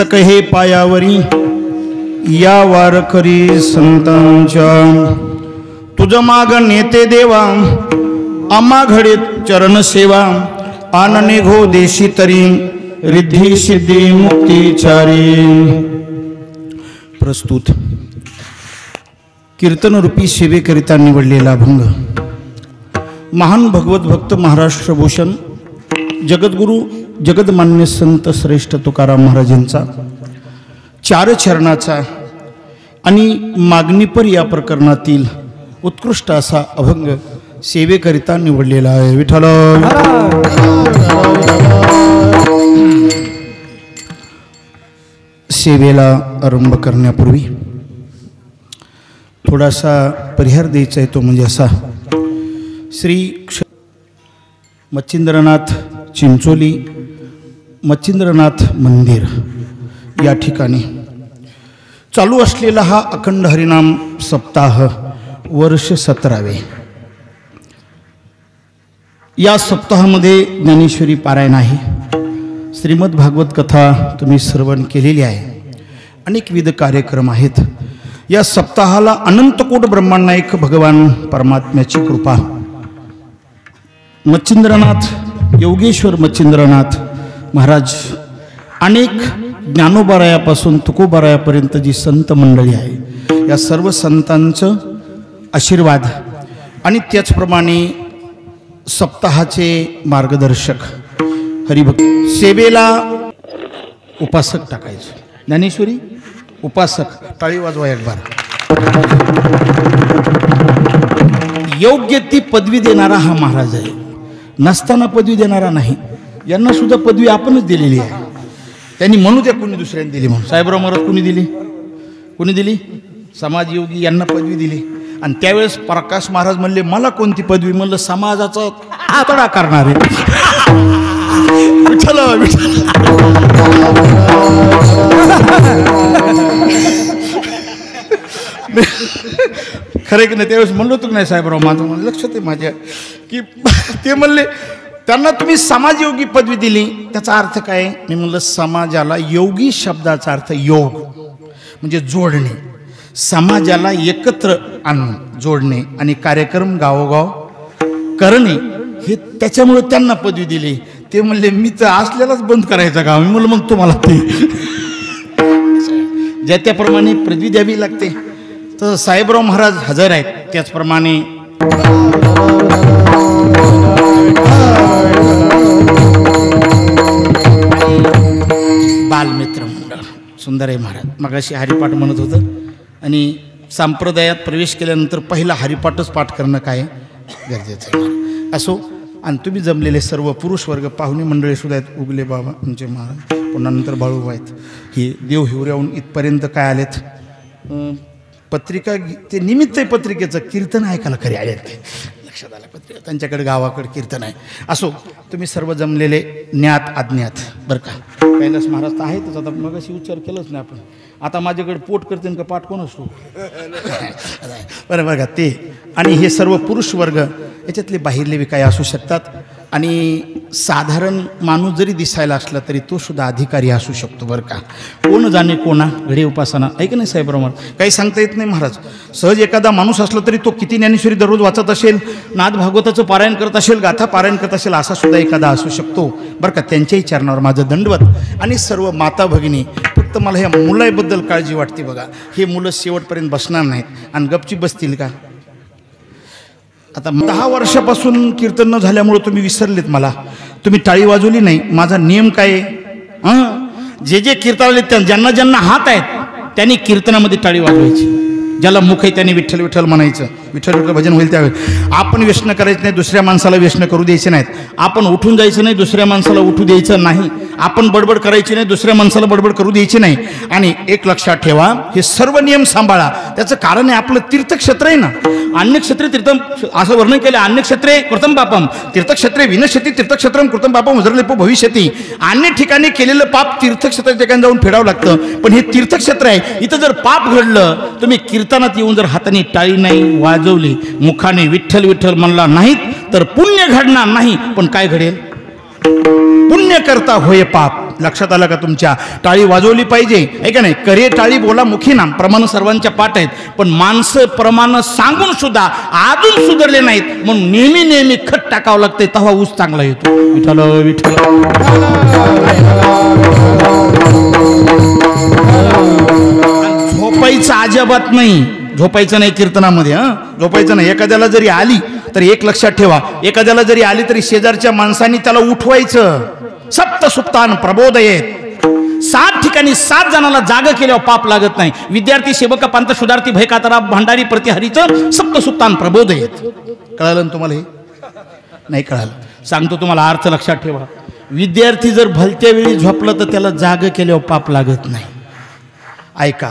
मस्तक हे पायावरी या वारकरी संतांच्या तुझ माग नेते देवा आम्हा घडे चरण सेवा आनने घो देशी तरी रिद्धी सिद्धी मुक्तीचारी। प्रस्तुत कीर्तन रूपी सेवेकरिता निवडलेला अभंग महान भगवत भक्त महाराष्ट्र भूषण जगद्गुरु जगदमान्य संत श्रेष्ठ तुकाराम महाराजांचा चार चरणाचा आणि मागणीपर या प्रकरणातील उत्कृष्ट असा अभंग सेवेकरिता निवडलेला आहे। विठ्ठल सेवेला आरंभ करण्यापूर्वी थोडासा परिहार द्यायचा आहे, तो म्हणजे असा श्री मच्छिंद्रनाथ चिंचोली मच्छिंद्रनाथ मंदिर या ठिकाणी चालू असलेला हा अखंड हरिनाम सप्ताह वर्ष 17वे। या सप्ताहामध्ये ज्ञानेश्वरी पारायण आहे, श्रीमद भागवत कथा तुम्ही श्रवण केलेली आहे, अनेकविध कार्यक्रम आहेत। या सप्ताहाला अनंतकोट ब्रह्मांडायक भगवान परमात्म्याची कृपा मच्छिंद्रनाथ योगेश्वर मच्छिंद्रनाथ महाराज अनेक ज्ञानोबारायापासून तुकोबारायापर्यंत जी संत मंडळी आहे या सर्व संतांचं आशीर्वाद आणि त्याचप्रमाणे सप्ताहाचे मार्गदर्शक हरिभक्त सेवेला उपासक टाकायचे ज्ञानेश्वरी उपासक टाळी वाजवा एक बार। योग्य ती पदवी देणारा हा महाराज आहे, नसताना पदवी देणारा नाही। यांना सुद्धा पदवी आपणच दिलेली आहे, त्यांनी म्हणू द्या कोणी दुसऱ्यांनी दिली म्हणून। साहेबराव महाराज कोणी दिली समाजयोगी यांना पदवी दिली आणि त्यावेळेस प्रकाश महाराज म्हणले मला कोणती पदवी, म्हणलं समाजाचा आतडा करणारे। खरे की नाही, त्यावेळेस म्हणलो तू नाही साहेबराव, माझं लक्षात आहे माझ्या की ते म्हणले त्यांना तुम्ही समाजयोगी पदवी दिली, त्याचा अर्थ काय? मी म्हणलं समाजाला योगी शब्दाचा अर्थ योग म्हणजे जोडणे, समाजाला एकत्र आणणे जोडणे आणि कार्यक्रम गावोगाव करणे, हे त्याच्यामुळे त्यांना पदवी दिली। ते म्हणले मी तर असलेलाच बंद करायचं गाव। मी म्हणलं मग तुम्हाला ते ज्या त्याप्रमाणे पदवी द्यावी लागते। तर साहेबराव महाराज हजर आहेत, त्याचप्रमाणे बालमित्र मंडळ सुंदर आहे महाराज। मगाशी हरिपाठ म्हणत होतं आणि संप्रदायात प्रवेश केल्यानंतर पहिला हरिपाठच पाठ करणं काय गरजेचं आहे असो। आणि तुम्ही जमलेले सर्व पुरुष वर्ग पाहुणे मंडळी सुद्धा आहेत, उगले बाबा म्हणजे महाराज, पुन्हा नंतर बाळूबा आहेत, हे देव हिवऱ्याहून इथपर्यंत काय आलेत, पत्रिका ते निमित्त आहे पत्रिकेचं, कीर्तन ऐकायला खरे आलेत ते लक्षात आलं। पत्रिका त्यांच्याकडे गावाकडे कीर्तन आहे असो। तुम्ही सर्व जमलेले ज्ञात अज्ञात बरं का, कैलास महाराज तर आहेतच, आता मग अशी उच्चार केलंच नाही आपण। आता माझ्याकडे पोट करते का पाठ कोण असतो बरं बरं का ते। आणि हे सर्व पुरुष वर्ग याच्यातले बाहेरले बी काही असू शकतात आणि साधारण माणूस जरी दिसायला असला तरी तो सुद्धा अधिकारी असू शकतो बरं का। कोण जाणे कोणा घडे उपासना ऐक नाही साहेबराव महाराज, काही सांगता येत नाही महाराज। सहज एखादा माणूस असला तरी तो किती ज्ञानेश्वरी दररोज वाचत असेल, नाद भागवताचं पारायण करत असेल, गाथा पारायण करत असेल, असा सुद्धा एखादा असू शकतो बरं का। त्यांच्याही चरणावर माझं दंडवत। आणि सर्व माता भगिनी, फक्त मला ह्या मुलाबद्दल काळजी वाटते बघा, हे मुलं शेवटपर्यंत बसणार नाहीत आणि गपची बसतील का? आता 10 वर्षापासून कीर्तन न झाल्यामुळे तुम्ही विसरलेत मला, तुम्ही टाळी वाजवली नाही। माझा नियम काय आहे, जे जे कीर्तनाले ज्यांना ज्यांना हात आहेत त्यांनी कीर्तनामध्ये टाळी वाजवायची, ज्याला मुख आहे त्याने विठ्ठल विठ्ठल म्हणायचं, विठ्ठल विठ्ठल भजन होईल त्यावेळी। आपण व्यसन करायचं नाही, दुसऱ्या माणसाला व्यसन करू द्यायचे नाहीत, आपण उठून जायचं नाही, दुसऱ्या माणसाला उठू द्यायचं नाही, आपण बडबड करायची नाही, दुसऱ्या माणसाला बडबड करू द्यायची नाही। आणि एक लक्षात ठेवा, हे सर्व नियम सांभाळा, त्याचं कारण आहे आपलं तीर्थक्षेत्र आहे ना, अन्यक्षेत्रे तीर्थम असं वर्णन केलं, अन्यक्षेत्रे कृतम पापम तीर्थक्षेत्रे विनश्यती तीर्थक्षेत्रम कृतम पापम उजरलेपो भविष्यती। अन्य ठिकाणी केलेलं पाप तीर्थक्षेत्राच्या ठिकाणी जाऊन फेडावं लागतं, पण हे तीर्थक्षेत्र आहे, इथं जर पाप घडलं तुम्ही कीर्तनात येऊन जर हाताने टाळी नाही वाजवली, मुखाने विठ्ठल विठ्ठल म्हणला नाहीत तर पुण्य घडणार नाही, पण काय घडेल? पुण्य करता होय पाप, लक्षात आलं का तुमच्या? टाळी वाजवली पाहिजे, आहे का नाही? करे टाळी बोला मुखी नाम, प्रमाण सर्वांच्या पाठ आहेत. पण माणसं प्रमाण सांगून सुद्धा अजून सुधारले नाहीत, म्हणून नेहमी नेहमी खत टाकावं लागते, तेव्हा ऊस चांगला येतो. विठ्ठल विठ्ठल. झोपायचं अजिबात नाही, झोपायचं नाही कीर्तनामध्ये. झोपायचं नाही. एखाद्याला जरी आली तर एक लक्षात ठेवा, एखाद्याला जरी आली तरी शेजारच्या माणसांनी त्याला उठवायचं. सप्त सुप्तान प्रबोधयेत, 7 ठिकाणी 7 जणांना जाग केल्यावर पाप लागत नाही. विद्यार्थी सेवक पंत शुधार्थी भय कातरा भांडारी प्रतिहरीचं सप्त सुप्तान प्रबोधयेत. कळालं ना तुम्हाला? हे नाही कळालं, सांगतो तुम्हाला अर्थ लक्षात ठेवा. विद्यार्थी जर भलत्या वेळी झोपलं तर त्याला जाग केल्यावर पाप लागत नाही. ऐका,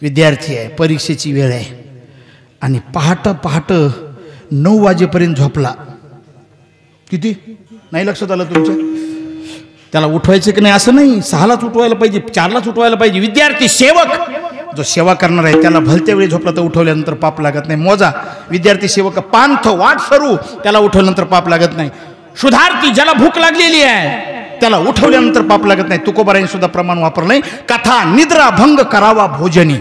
विद्यार्थी आहे, परीक्षेची वेळ आहे आणि पहाटे 9 वाजेपर्यंत झोपला, किती नाही लक्षात आलं तुमच्या? त्याला उठवायचं की नाही असं नाही, 6लाच उठवायला पाहिजे, 4लाच उठवायला पाहिजे. विद्यार्थी सेवक जो सेवा करणार आहे त्याला भलत्या वेळी झोपला तर उठवल्यानंतर पाप लागत नाही. मोजा, विद्यार्थी सेवक पांथ वाट सरू त्याला उठवल्यानंतर पाप लागत नाही. शुधार्थी ज्याला भूक लागलेली आहे त्याला उठवल्यानंतर पाप लागत नाही. तुकोबाराने सुद्धा प्रमाण वापरलंय. कथा निद्रा भंग करावा भोजनी,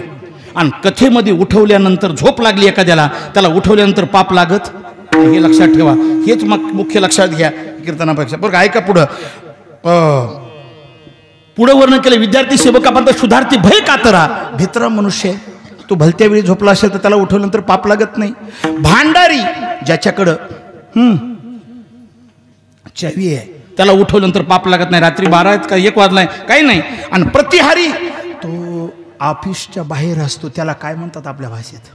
आणि कथेमध्ये उठवल्यानंतर झोप लागली एखाद्याला, त्याला उठवल्यानंतर पाप लागत, हे लक्षात ठेवा. हेच मग मुख्य लक्षात घ्या कीर्तनापेक्षा. बरं ऐका पुढं, पुढं वर्णन केलं. विद्यार्थी सेवकापर्यंत शुधार्थी भय कातरा, भित्रा मनुष्य तो भलत्या वेळी झोपला असेल तर त्याला उठवल्यानंतर पाप लागत नाही. भांडारी ज्याच्याकडं चावी आहे त्याला उठवल्यानंतर पाप लागत नाही. रात्री 12 का 1 वाजलाय काही नाही. आणि प्रतिहारी तो ऑफिसच्या बाहेर असतो, त्याला काय म्हणतात आपल्या भाषेत?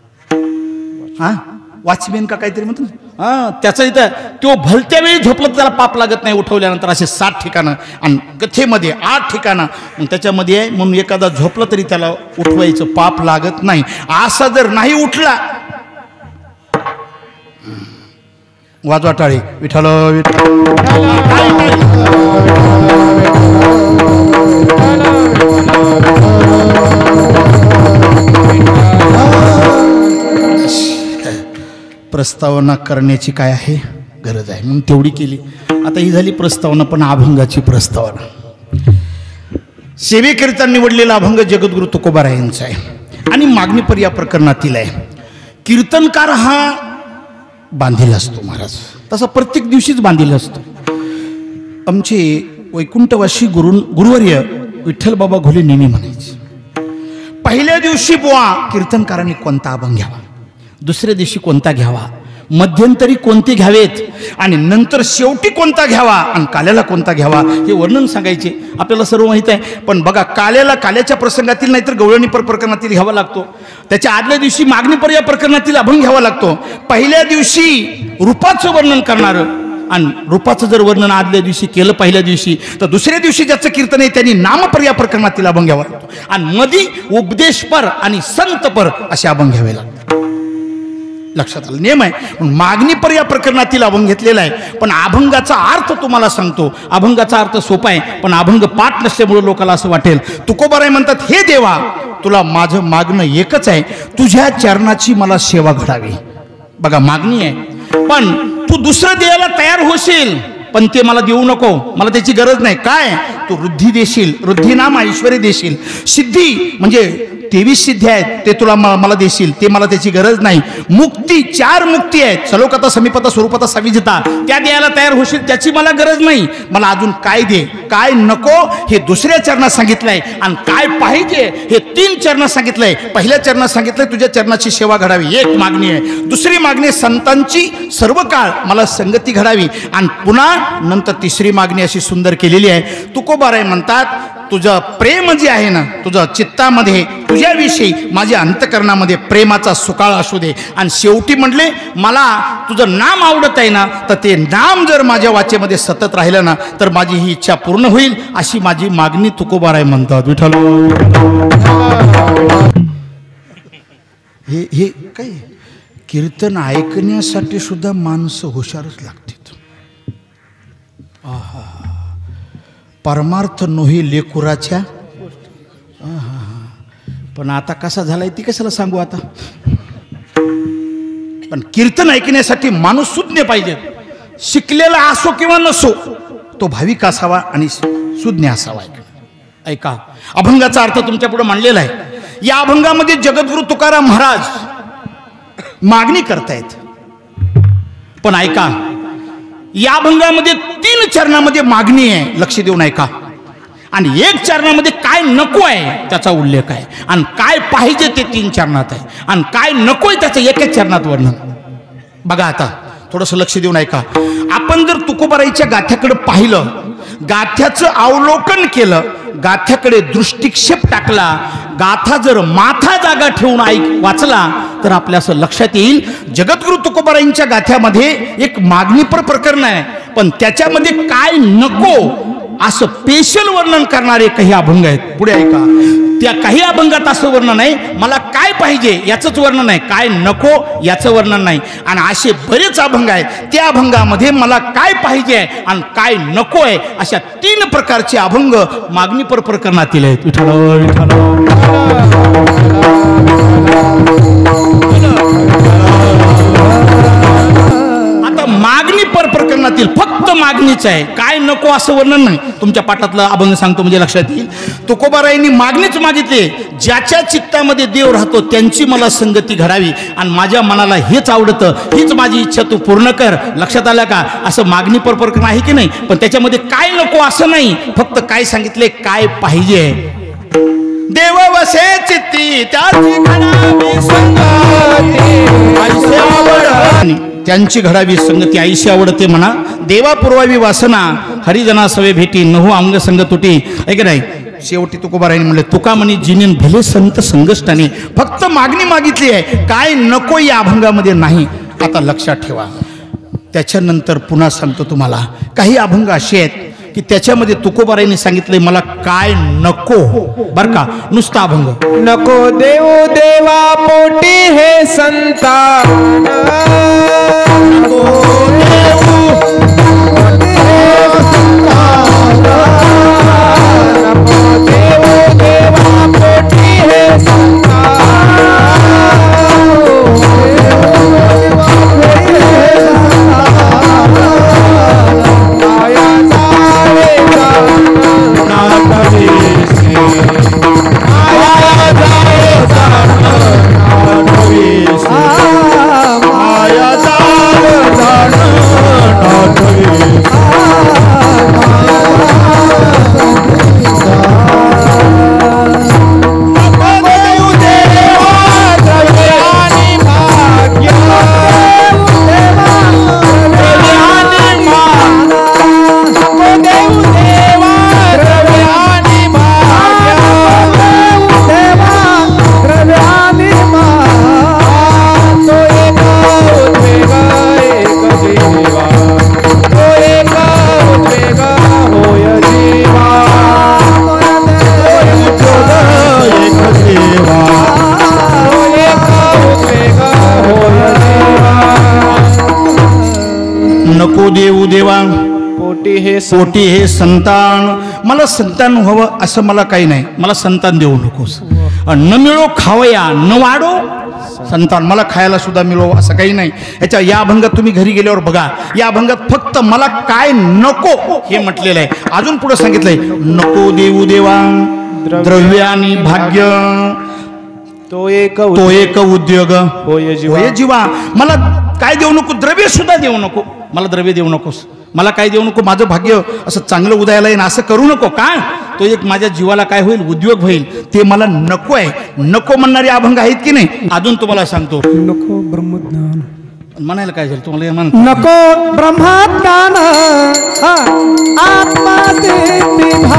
वॉचमॅन का काहीतरी म्हणतात. त्याचा इथं तो भलत्या वेळी झोपलं तर त्याला पाप लागत नाही उठवल्यानंतर. असे 7 ठिकाणं आणि कथेमध्ये 8 ठिकाणं त्याच्यामध्ये आहे. म्हणून एखादा झोपलं तरी त्याला उठवायचं, पाप लागत नाही. असा जर नाही उठला, वाजवा टाळी. विठ्ठल प्रस्तावना करण्याची काय आहे गरज आहे म्हणून तेवढी केली. आता ही झाली प्रस्तावना, पण अभंगाची प्रस्तावना. सेवेकरिता निवडलेला अभंग जगद्गुरु तुकोबारायांचा आहे आणि मागणीपर या प्रकरणातील आहे. कीर्तनकार हा बांधील असतो महाराज, तसा प्रत्येक दिवशीच बांधील असतो. आमचे वैकुंठवासी गुरुवर्य विठ्ठल बाबा घोले नेहमी म्हणायचे, पहिल्या दिवशी बुवा कीर्तनकारांनी कोणता अभंग घ्यावा, दुसऱ्या दिवशी कोणता घ्यावा, मध्यंतरी कोणते घ्यावेत आणि नंतर शेवटी कोणता घ्यावा आणि काल्याला कोणता घ्यावा हे वर्णन सांगायचे. आपल्याला सर्व माहित आहे. पण बघा, काल्याला काल्याच्या प्रसंगातील नाहीतर गवळणीपर प्रकरणातील घ्यावा लागतो. त्याच्या आदल्या दिवशी मागणीपर या प्रकरणातील अभंग घ्यावा लागतो. पहिल्या दिवशी रूपाचं वर्णन करणारं आणि रूपाचं जर वर्णन आदल्या दिवशी केलं पहिल्या दिवशी, तर दुसऱ्या दिवशी ज्याचं कीर्तन आहे त्यांनी नामपर या प्रकरणातील अभंग घ्यावा लागतो. आणि मधी उपदेशपर आणि संतपर असे अभंग घ्यावे लागतात. लक्षात आलं, नियम आहे. मागणीपर या प्रकरणातील अभंग घेतलेला आहे. पण अभंगाचा अर्थ तुम्हाला सांगतो. अभंगाचा अर्थ सोपा आहे, पण अभंग पाठ नसल्यामुळे लोकांना असं वाटेल. तुकोबाराय म्हणतात, हे देवा, तुला माझं मागणं एकच आहे, तुझ्या चरणाची मला सेवा घडावी. बघा, मागणी आहे, पण तू दुसरं द्यायला तयार होशील, पण ते मला देऊ नको, मला त्याची गरज नाही. काय? तू वृद्धी देशील, वृद्धी नाम ऐश्वर्य देशील, सिद्धी म्हणजे 23 सिद्धी आहेत ते तुला मला देशील, ते मला त्याची गरज नाही. मुक्ती, 4 मुक्ती आहेत, सलोकता, समीपता, स्वरूपता, सविजता, त्या द्यायला तयार होशील, त्याची मला गरज नाही. मला अजून काय दे, काय नको हे दुसऱ्या चरणात सांगितलंय, आणि काय पाहिजे हे 3 चरणात सांगितलंय. पहिल्या चरणात सांगितलंय तुझ्या चरणाची सेवा घडावी, एक मागणी आहे. दुसरी मागणी संतांची सर्व काळ मला संगती घडावी, आणि पुन्हा नंतर तिसरी मागणी अशी सुंदर केलेली आहे. तुकोबाराय म्हणतात, तुझं प्रेम जे आहे ना, तुझं चित्तामध्ये तुझ्याविषयी माझ्या अंतकरणामध्ये प्रेमाचा सुकाळ असू दे. आणि शेवटी म्हटले, मला तुझं नाम आवडत आहे ना, तर ते नाम जर माझ्या वाचेमध्ये सतत राहिलं ना, तर माझी ही इच्छा पूर्ण होईल, अशी माझी मागणी तुकोबाराय म्हणतात. विठ्ठल हे काय कीर्तन ऐकण्यासाठी सुद्धा माणसं हुशारच लागतात. परमार्थ नोही लेकुराच्या. पण आता कसा झालाय ती कशाला सांगू आता. पण कीर्तन ऐकण्यासाठी माणूस सुज्ञ पाहिजे, शिकलेला असो किंवा नसो, तो भाविक असावा आणि सुज्ञ असावा. ऐका, अभंगाचा अर्थ तुमच्या पुढे मांडलेला आहे. या अभंगामध्ये जगद्गुरु तुकाराम महाराज मागणी करतायत. पण ऐका, या अभंगामध्ये 3 चरणामध्ये मागणी आहे, लक्ष देऊन ऐका. आणि 1 चरणामध्ये काय नको आहे त्याचा उल्लेख आहे, आणि काय पाहिजे ते 3 चरणात आहे, आणि काय नकोय त्याचं 1 चरणात वर्णन. बघा आता थोडंसं लक्ष देऊन ऐका. आपण जर तुकोबाराईच्या गाथ्याकडे पाहिलं, गाथ्याचं अवलोकन केलं, गाथ्याकडे दृष्टिक्षेप टाकला, गाथा जर माथा जागा ठेवून वाचला तर आपल्या असं लक्षात येईल, जगद्गुरु तुकोबाराईंच्या गाथ्यामध्ये एक मागणीपर प्रकरण आहे, पण त्याच्यामध्ये काय नको असं स्पेशल वर्णन करणारे काही अभंग आहेत. पुढे ऐका, त्या काही अभंगात असं वर्णन आहे, मला काय पाहिजे याचंच वर्णन आहे, काय नको याचं वर्णन नाही. आणि असे बरेच अभंग आहेत, त्या अभंगामध्ये मला काय पाहिजे आणि काय नको आहे अशा 3 प्रकारचे अभंग मागणीपर प्रकरणातील आहेत. विठ्ठल विठ्ठल. आता मागणीपर प्रकरणातील फक्त मागणीच आहे, काय नको असं वर्णन नाही. तुमच्या पाठातला अभंग सांगतो म्हणजे लक्षात येईल. तुकोबारायांनी मागणीच मागितली, ज्याच्या चित्तामध्ये देव राहतो त्यांची मला संगती घडावी, आणि माझ्या मनाला हेच आवडतं, हीच माझी इच्छा तू पूर्ण कर. लक्षात आलं का? असं मागणीपर प्रकरण आहे की नाही. पण त्याच्यामध्ये काय नको असं नाही, फक्त काय सांगितले, काय पाहिजे. देव वसे चित्ती त्याची घडावी संगती, त्यांची घडावी संगती ऐशी आवडते म्हणा. देवा पुरवावी वासना, हरिजना सवे भेटी, नहू अंग संग तुटी. ऐक नाही, शेवटी तुकोबारायांनी म्हणले, तुका म्हणे जिनीन भले संत संगष्टाने. फक्त मागणी मागितली आहे, काय नको या अभंगामध्ये नाही. आता लक्षात ठेवा. त्याच्यानंतर पुन्हा सांगतो तुम्हाला, काही अभंग असे आहेत की त्याच्यामध्ये तुकोबारायांनी सांगितले मला काय नको. बर का, नुसता अभंग. नको देव देवा पोटी हे संतान, नको देव पोटी हे संतान, नको देव देवा पोटी हे नको देऊ देवा पोटी हे संतान. मला संतान व्हावं असं मला काही नाही, मला संतान देऊ नकोस. न मिळो खावया न वाढो संतान, मला खायला सुद्धा मिळो असं काही नाही. या अभंगात तुम्ही घरी गेल्यावर बघा, या अभंगात फक्त मला काय नको हे म्हटलेलं आहे. अजून पुढे सांगितलंय, नको देऊ देवा द्रव्य आणि भाग्य, तो एक उद्योग होय जीवा. मला काय देऊ नको, द्रव्य सुद्धा देऊ नको. मला द्रव्य देऊ नकोस, मला काय देऊ नको, माझं भाग्य असं चांगलं उदयाला येईन असं करू नको. काय तो एक माझ्या जीवाला काय होईल, उद्योग होईल, ते मला नको आहे. नको म्हणणारे अभंग आहेत की नाही. अजून तुम्हाला सांगतो, नको ब्रह्मज्ञान म्हणायला काय झालं तुम्हाला, नको ब्रह्मज्ञान आत्मा देवा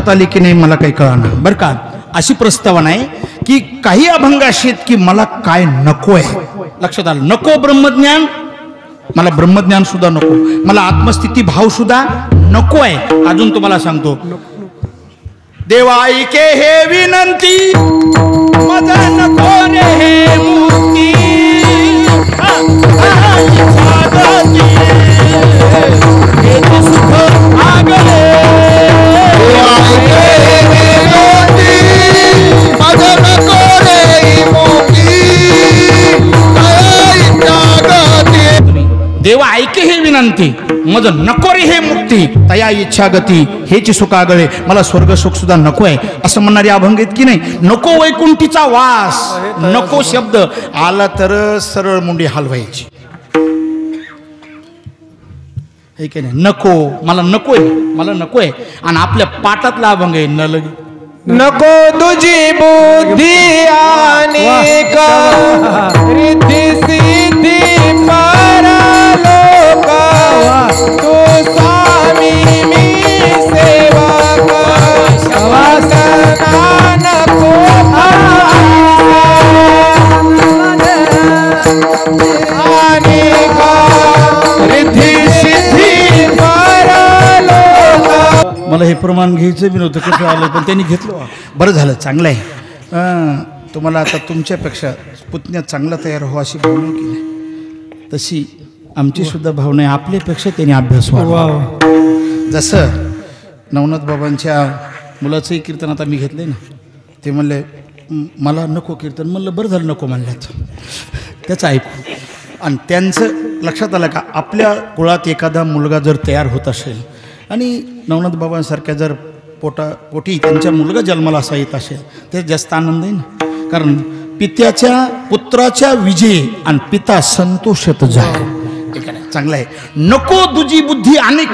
लक्षात आली की नाही मला काही कळणार बरं का. अशी प्रस्तावना आहे की काही अभंग असे आहेत की मला काय नको आहे. लक्षात आलं. नको ब्रह्मज्ञान, मला ब्रह्मज्ञान सुद्धा नको, मला आत्मस्थिती भाव सुद्धा नको आहे. अजून तुम्हाला सांगतो, देवा ऐके हे विनंती, माझा नको रे हे मुक्ती, हे सुख आगले. देवा ऐके हे विनंती, मज नको रे हे मुक्ती, तया इच्छा गती हेची सुखागळे, मला स्वर्ग सुख सुद्धा नको आहे असं म्हणणारे अभंग आहेत की नाही. नको वैकुंठीचा वास, नको शब्द आला तर सरळ मुंडी हलवायची. हे की नाही, नको, मला नकोय, मला नकोय. आणि आपल्या पाटातला अभंग आहे न लगे नको तुझी बुद्धी अनेक रिद्धी सिद्धी परलोक, तू स्वामी मी सेवक, वासना नको अनेक रिद्धी सिद्धी परलोक. मला हे प्रमाण घ्यायचं बी नव्हतं, कसं आलं पण त्यांनी घेतलं. बरं झालं, चांगलं आहे. तुम्हाला आता तुमच्यापेक्षा पुतण्या चांगला तयार हो अशी भावना की नाही, तशी आमची सुद्धा भावना आहे. आपल्यापेक्षा त्यांनी अभ्यास व्हावा. जसं नवनाथ बाबांच्या मुलाचंही कीर्तन आता मी घेतलं ना, ते म्हणले मला नको कीर्तन. म्हणलं बरं झालं नको म्हणल्यात, त्याचं ऐकू. आणि त्यांचं लक्षात आलं का, आपल्या कुळात एखादा मुलगा जर तयार होत असेल आणि नवनाथ बाबांसारख्या जर पोटी त्यांच्या मुलगा जन्माला असा येत असेल तर जास्त आनंद आहे ना. कारण पित्याच्या पुत्राच्या विजय आणि पिता संतोषत जाय. चांगलं आहे. नको तुझी बुद्धी अनेक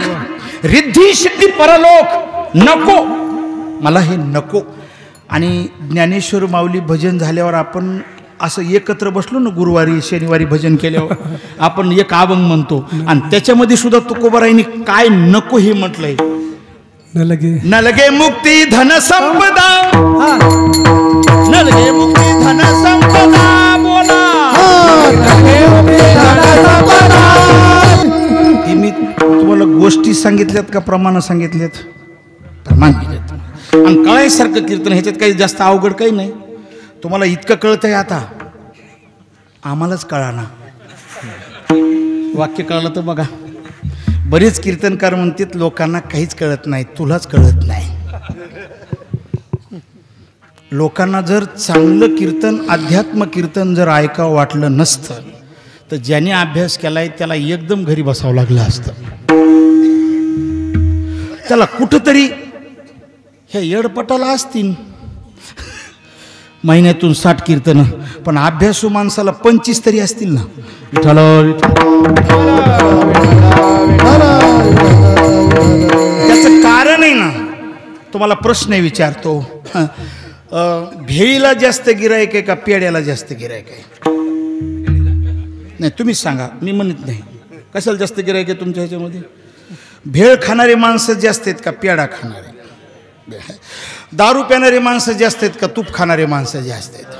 रिद्धी सिद्धी परलोक, नको, मला हे नको. आणि ज्ञानेश्वर माऊली भजन झाल्यावर आपण असं एकत्र बसलो ना, गुरुवारी शनिवारी भजन केल्यावर आपण एक अभंग म्हणतो आणि त्याच्यामध्ये सुद्धा तुकोबारायांनी काय नको हे म्हटलंय. न लगे मुक्ती धन संपदा, न लगे मुक्ती धन संपदा, बोला हे मी तुम्हाला गोष्टी सांगितल्यात का प्रमाण सांगितल्यात? प्रमाण दिलेत. आणि कळायसारखं कीर्तन, ह्याच्यात काही जास्त अवघड काही नाही. तुम्हाला इतकं कळतंय आता, आम्हालाच कळाना. वाक्य कळलं तर बघा. बरेच कीर्तनकार म्हणतात लोकांना काहीच कळत नाही, तुलाच कळत नाही. लोकांना जर चांगलं कीर्तन, अध्यात्म कीर्तन जर ऐकावं वाटलं नसतं तर ज्याने अभ्यास केलाय त्याला एकदम घरी बसावं लागलं असतं. त्याला कुठंतरी हे येडपटाला असतील महिन्यातून 60 कीर्तन, पण अभ्यासू माणसाला 25 तरी असतील ना. विठ्ठल त्याचं कारण आहे ना. तुम्हाला प्रश्न विचारतो, भेळीला जास्त गिरायक आहे का पेड्याला जास्त गिरायक आहे? नाही तुम्हीच सांगा, मी म्हणत नाही. कशाला जास्त गिरायक आहे तुमच्या ह्याच्यामध्ये? भेळ खाणारे माणसं जास्त आहेत का पेढा खाणारे? दारू पिणारे माणसं जास्त आहेत का तूप खाणारे माणसं जास्त आहेत?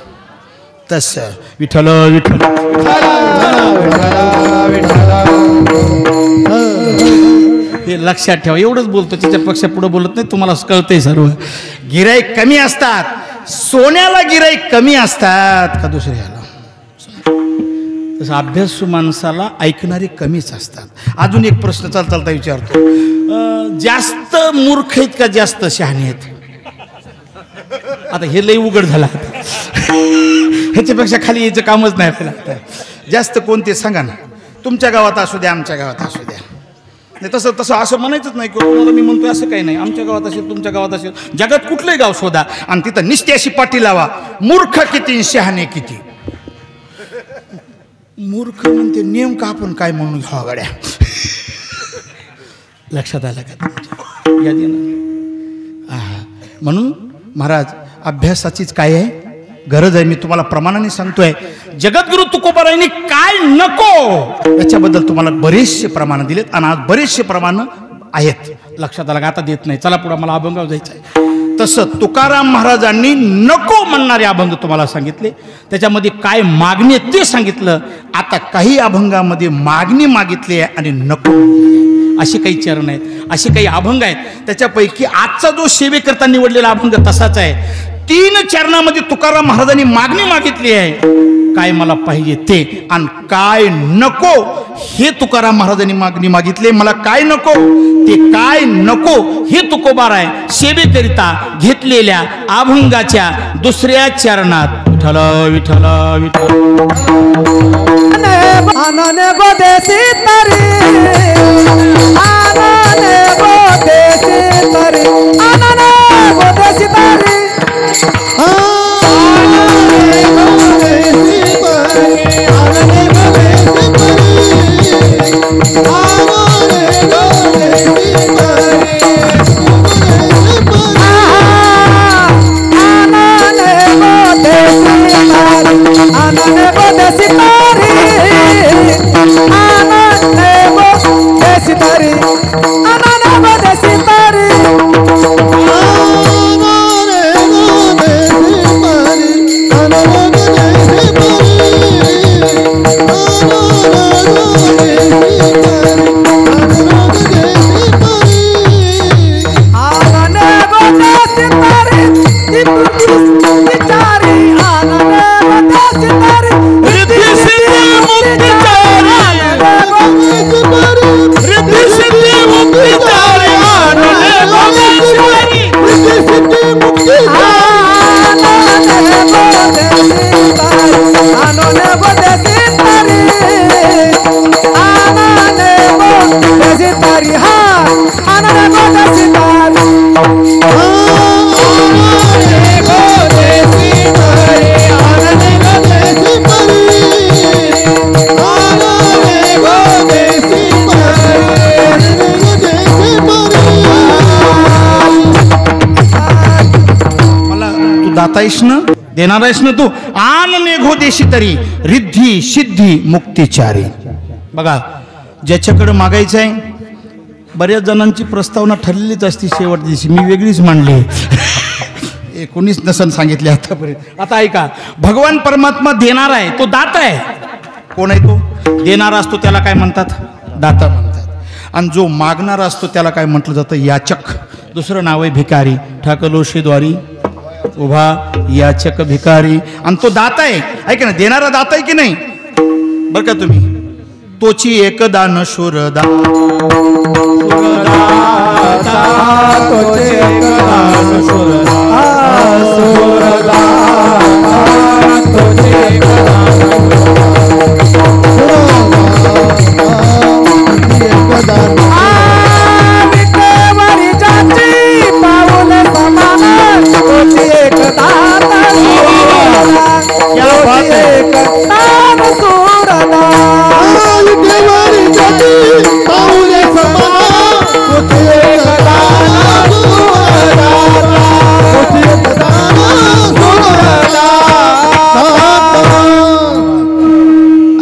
तसं विठ्ठल विठ्ठल हे लक्षात ठेवा. एवढंच बोलतो, त्याच्यापेक्षा पुढे बोलत नाही. तुम्हाला कळतंय सर्व. गिराईक कमी असतात, सोन्याला गिराईक कमी असतात का दुसऱ्याला? तसं अभ्यासू माणसाला ऐकणारे कमीच असतात. अजून एक प्रश्न चालता विचारतो, जास्त मूर्ख आहेत का जास्त शहाणे आहेत? आता हे लई उघड झालं. ह्याच्यापेक्षा खाली यायचं कामच नाही आपल्याला. जास्त कोणते सांगा ना. तुमच्या गावात असू द्या, आमच्या गावात असू द्या. नाही तसं असं म्हणायचंच नाही की तुम्हाला मी म्हणतोय असं काही नाही. आमच्या गावात असेल, तुमच्या गावात असेल, जगात कुठलंही गाव शोधा आणि तिथं निस्ती अशी पाटी लावा, मूर्ख किती शहाणे किती. मूर्ख म्हणते नेमकं आपण काय म्हणून घ्यावा गड्या. लक्षात आलं का तुमच्या यादीनं? म्हणून महाराज अभ्यासाचीच काय आहे गरज आहे. मी तुम्हाला प्रमाणाने सांगतोय. जगद्गुरु तुकोबारायांनी काय नको याच्याबद्दल तुम्हाला बरेचसे प्रमाण दिलेत आणि आज बरेचसे प्रमाण आहेत. लक्षात आलं का? आता देत नाही. चला पुढे, मला अभंगावर जायचं आहे. तसं तुकाराम महाराजांनी नको म्हणणारे अभंग तुम्हाला सांगितले, त्याच्यामध्ये काय मागणी आहे ते सांगितलं. आता काही अभंगामध्ये मागणी मागितली आहे आणि नको असे काही चरण आहेत, असे काही अभंग आहेत. त्याच्यापैकी आजचा जो सेवेकरता निवडलेला अभंग तसाच आहे. 3 चरणामध्ये तुकाराम महाराजांनी मागणी मागितली आहे, काय मला पाहिजे ते, आणि काय नको हे तुकाराम महाराजांनी मागणी मागितली. मला काय नको ते काय नको हे तुकोबार आहे सेवेकरिता घेतलेल्या अभंगाच्या 2ऱ्या चरणात. विठ्ठल विठ्ठल विठ्ठल आनने गोदेसी तरी, आनने गोदेसी तरी, आनने गोदेसी तरी, आनने गोदेसी तरी, आनने गोदेसी तरी, आनने गोदेसी तरी, आनने गोदेसी तरी, दाताईस न देणारायस न तू. आन नेघो देशी तरी रिद्धी सिद्धी मुक्तिचारी. बघा, ज्याच्याकडे मागायचं आहे, बऱ्याच जणांची प्रस्तावना ठरलेलीच असती शेवट दिवशी, मी वेगळीच मांडली. 19 नसन सांगितले आतापर्यंत. आता ऐका, भगवान परमात्मा देणारा आहे, तो दाता आहे. कोण आहे तो? देणारा असतो त्याला काय म्हणतात? दाता म्हणतात. आणि जो मागणारा असतो त्याला काय म्हटलं जातं? याचक. दुसरं नाव आहे भिकारी. ठाकलोशीद्वारी उभा याचक भिकारी. आणि तो दाता आहे, ऐका ना, देणारा दाता आहे की नाही? बरं का तुम्ही, तोची एकदान शुरदा, तोचे एकदान शुरदा, शुरदा, तोचे एकदान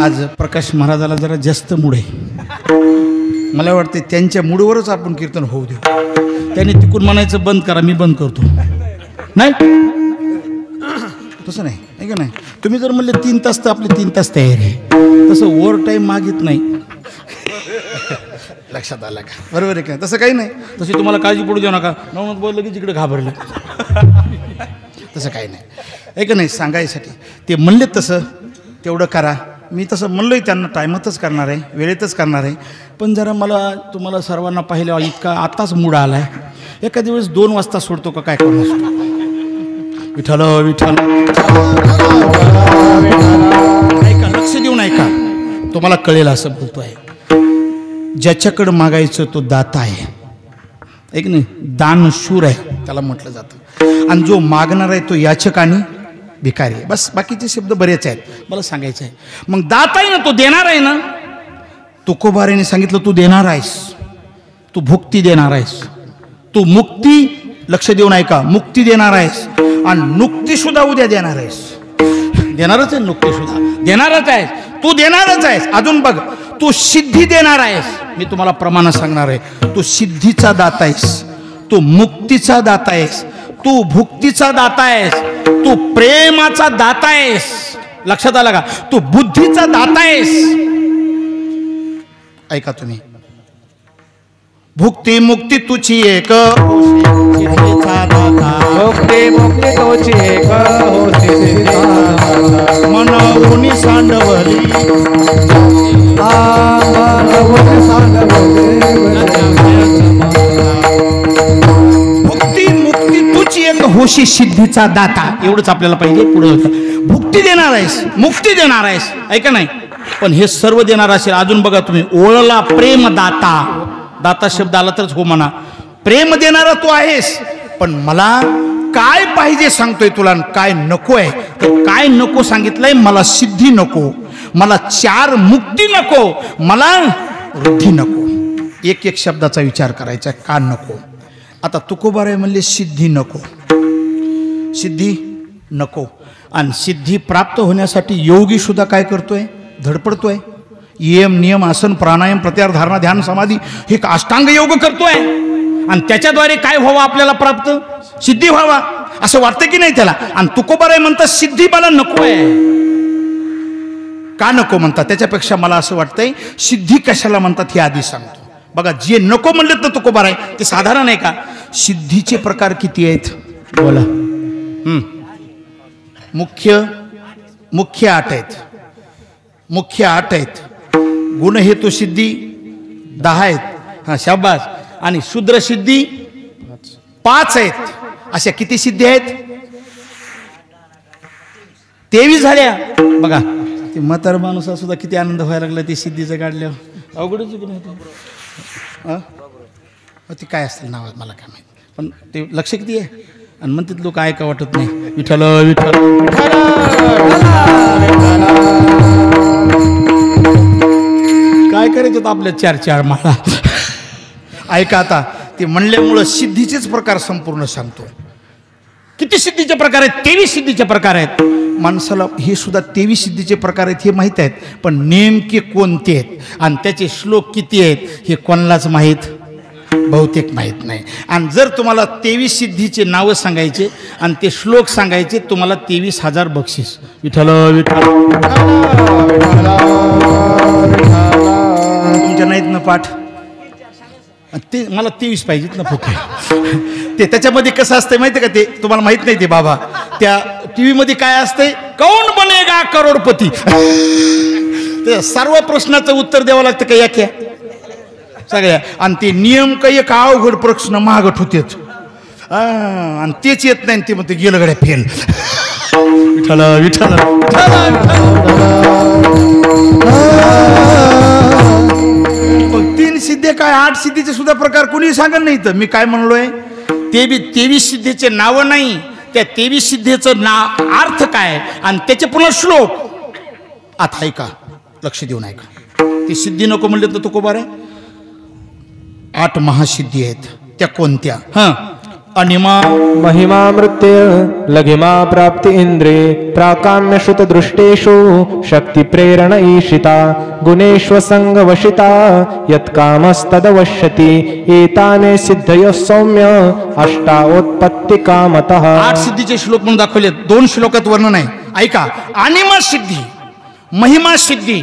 आज प्रकाश महाराजाला जरा जास्त मूड आहे. मला वाटते त्यांच्या मूडवरच आपण कीर्तन होऊ देऊ. त्यांनी तिकून म्हणायचं बंद करा, मी बंद करतो. नाही तसं नाही, आहे का नाही? तुम्ही जर म्हणले 3 तास तर आपले 3 तास तयार आहे. तसं ओव्हर टाईम मागित नाही. लक्षात आलं का? बरोबर आहे का? तसं काही नाही. तशी तुम्हाला काळजी पडू देऊ नका. नवनच बोललं की जिकडे घाबरलं. तसं काही नाही, आहे का नाही? सांगायसाठी ते म्हणले तसं तेवढं करा. मी तसं म्हणलोय त्यांना, टायमातच करणार आहे, वेळेतच करणार आहे. पण जरा मला तुम्हाला सर्वांना पाहिलं इतका आताच मूड आला आहे. एखाद्या वेळेस 2 वाजता सोडतो का काय करू असतो. विठ्ठल विठ्ठल ऐका, लक्ष देऊन ऐका, तुम्हाला कळेल असं बोलतो आहे. ज्याच्याकडं मागायचं तो दाता आहे, ऐक नाही, दानशूर आहे त्याला म्हटलं जातं. आणि जो मागणार आहे तो याचक आणि भिकारी आहे. बस, बाकीचे शब्द बरेच आहेत, मला सांगायचं आहे. मग दाता आहे ना, तो देणार आहे ना. तुकोबाराने सांगितलं तू देणार आहेस, तू भुक्ती देणार आहेस, तू मुक्ती, लक्ष देऊन ऐका, मुक्ती देणार आहेस आणि नुक्ती सुद्धा उद्या देणार आहेस. देणारच आहे, नुक्ती सुद्धा देणारच आहेस, तू देणारच आहेस. अजून बघ, तू सिद्धी देणार आहेस. मी तुम्हाला प्रमाण सांगणार आहे, तू सिद्धीचा दाता आहेस, तू मुक्तीचा दाता आहेस. तू भुक्तीचा दाता आहेस, तू प्रेमाचा दाता आहेस. लक्षात आलं का? तू बुद्धीचा दाता आहेस. ऐका तुम्ही, भुक्ती मुक्ती तुझी एक सिद्धीचा दाता, मुक्ती मुक्ती तोची एक होती सिद्धीचा दाता. मनवुनी सांडवली मनवुनी सांडवली भुक्ती मुक्ती तुझी एक होशी सिद्धीचा दाता. एवढंच आपल्याला पाहिजे. पुढे भुक्ती देणार आहेस, मुक्ती देणार आहेस, ऐका नाही, पण हे सर्व देणार असेल. अजून बघा तुम्ही, ओळला प्रेमदाता. दाता शब्द आला तरच हो म्हणा. प्रेम देणारा तू आहेस, पण मला काय पाहिजे सांगतोय तुला, काय नको आहे. तर काय नको सांगितलंय? मला सिद्धी नको, मला 4 मुक्ती नको, मला वृद्धी नको. एक एक शब्दाचा विचार करायचा, का नको. आता तुकोबाराय म्हणले सिद्धी नको, सिद्धी नको. आणि सिद्धी प्राप्त होण्यासाठी योगी सुद्धा काय करतोय? धडपडतोय. यम नियम आसन प्राणायाम प्रत्याहार धारणा ध्यान समाधी हे अष्टांग योग करतोय. आणि त्याच्याद्वारे काय व्हावं आपल्याला प्राप्त? सिद्धी व्हावा असं वाटतं की नाही त्याला. आणि तुकोबाराय म्हणतात सिद्धी मला नको आहे. का नको म्हणतात? त्याच्यापेक्षा मला असं वाटतंय सिद्धी कशाला म्हणतात हे आधी सांगतो. बघा, जे नको म्हणलेत ना तुकोबाराय ते साधारण आहे का? सिद्धीचे प्रकार किती आहेत बोला? मुख्य 8 आहेत. मुख्य 8 आहेत. गुण हेतू सिद्धी 10 आहेत. हां, शाबास. आणि शूद्र सिद्धी 5 आहेत. अशा किती सिद्धी आहेत? 23 झाल्या. बघा, ते म्हातार माणूसा सुद्धा किती आनंद व्हायला लागला ते सिद्धीचं काढल्यावर. अवघडच ते काय असतील नावात मला काय माहिती, पण ते लक्ष किती आहे. आणि म्हणतात लोक ऐका वाटत नाही. विठ्ठल विठ्ठल काय करायचं आपल्या 4 माळा. ऐका आता, ते म्हणल्यामुळं सिद्धीचेच प्रकार संपूर्ण सांगतो. किती सिद्धीचे प्रकार आहेत? 23 सिद्धीचे प्रकार आहेत. माणसाला हे सुद्धा 23 सिद्धीचे प्रकार आहेत हे माहीत आहेत, पण नेमके कोणते आहेत आणि त्याचे श्लोक किती आहेत हे कोणालाच माहीत, बहुतेक माहीत नाही. आणि जर तुम्हाला 23 सिद्धीचे नावं सांगायचे आणि ते श्लोक सांगायचे, तुम्हाला 23,000 बक्षीस. विठ्ठल विठ्ठल. तुमच्या नाहीत ना पाठ? ते मला 23 पाहिजेत ना फुके. ते त्याच्यामध्ये कसं असतंय माहिती आहे का? ते तुम्हाला माहित नाही. ते बाबा त्या टीव्ही मध्ये काय असतंय? कौन बनेगा करोडपती. ते सर्व प्रश्नाचं उत्तर द्यावं लागतं का या सगळ्या. आणि ते नियम काही एक अवघड प्रश्न महागट होतेच आणि तेच येत नाही. ते म्हणते गेलं गड्या फेल. विठ्ठल विठ्ठल. 3 सिद्धे काय 8 सिद्धीचे सुद्धा प्रकार कोणी सांगत नाही. तर मी काय म्हणलोय, ते बी 23 सिद्धीचे नावं नाही, त्या 23 सिद्धीचं नाव अर्थ काय आणि त्याचे पुन्हा श्लोक. आता ऐका, लक्ष देऊन ऐका. ती सिद्धी नको म्हणले तर तुकोबाराय 8 महासिद्धी आहेत. त्या कोणत्या? अनिमा महिमा मृत्यु लघिमा प्राप्ति इंद्रे प्राकाम्य श्रुत दृष्टेषु शक्ति प्रेरण ईशिता गुणेश्व संग वशिता यत्कामस्तदवश्यति एताने सिद्धयो सौम्य अष्टाओत्पत्ति कामतः. 8 सिद्धीचे श्लोक म्हणून दाखवले. 2 श्लोकात वर्णन आहे. ऐका. अनिमा सिद्धी, महिमा सिद्धी,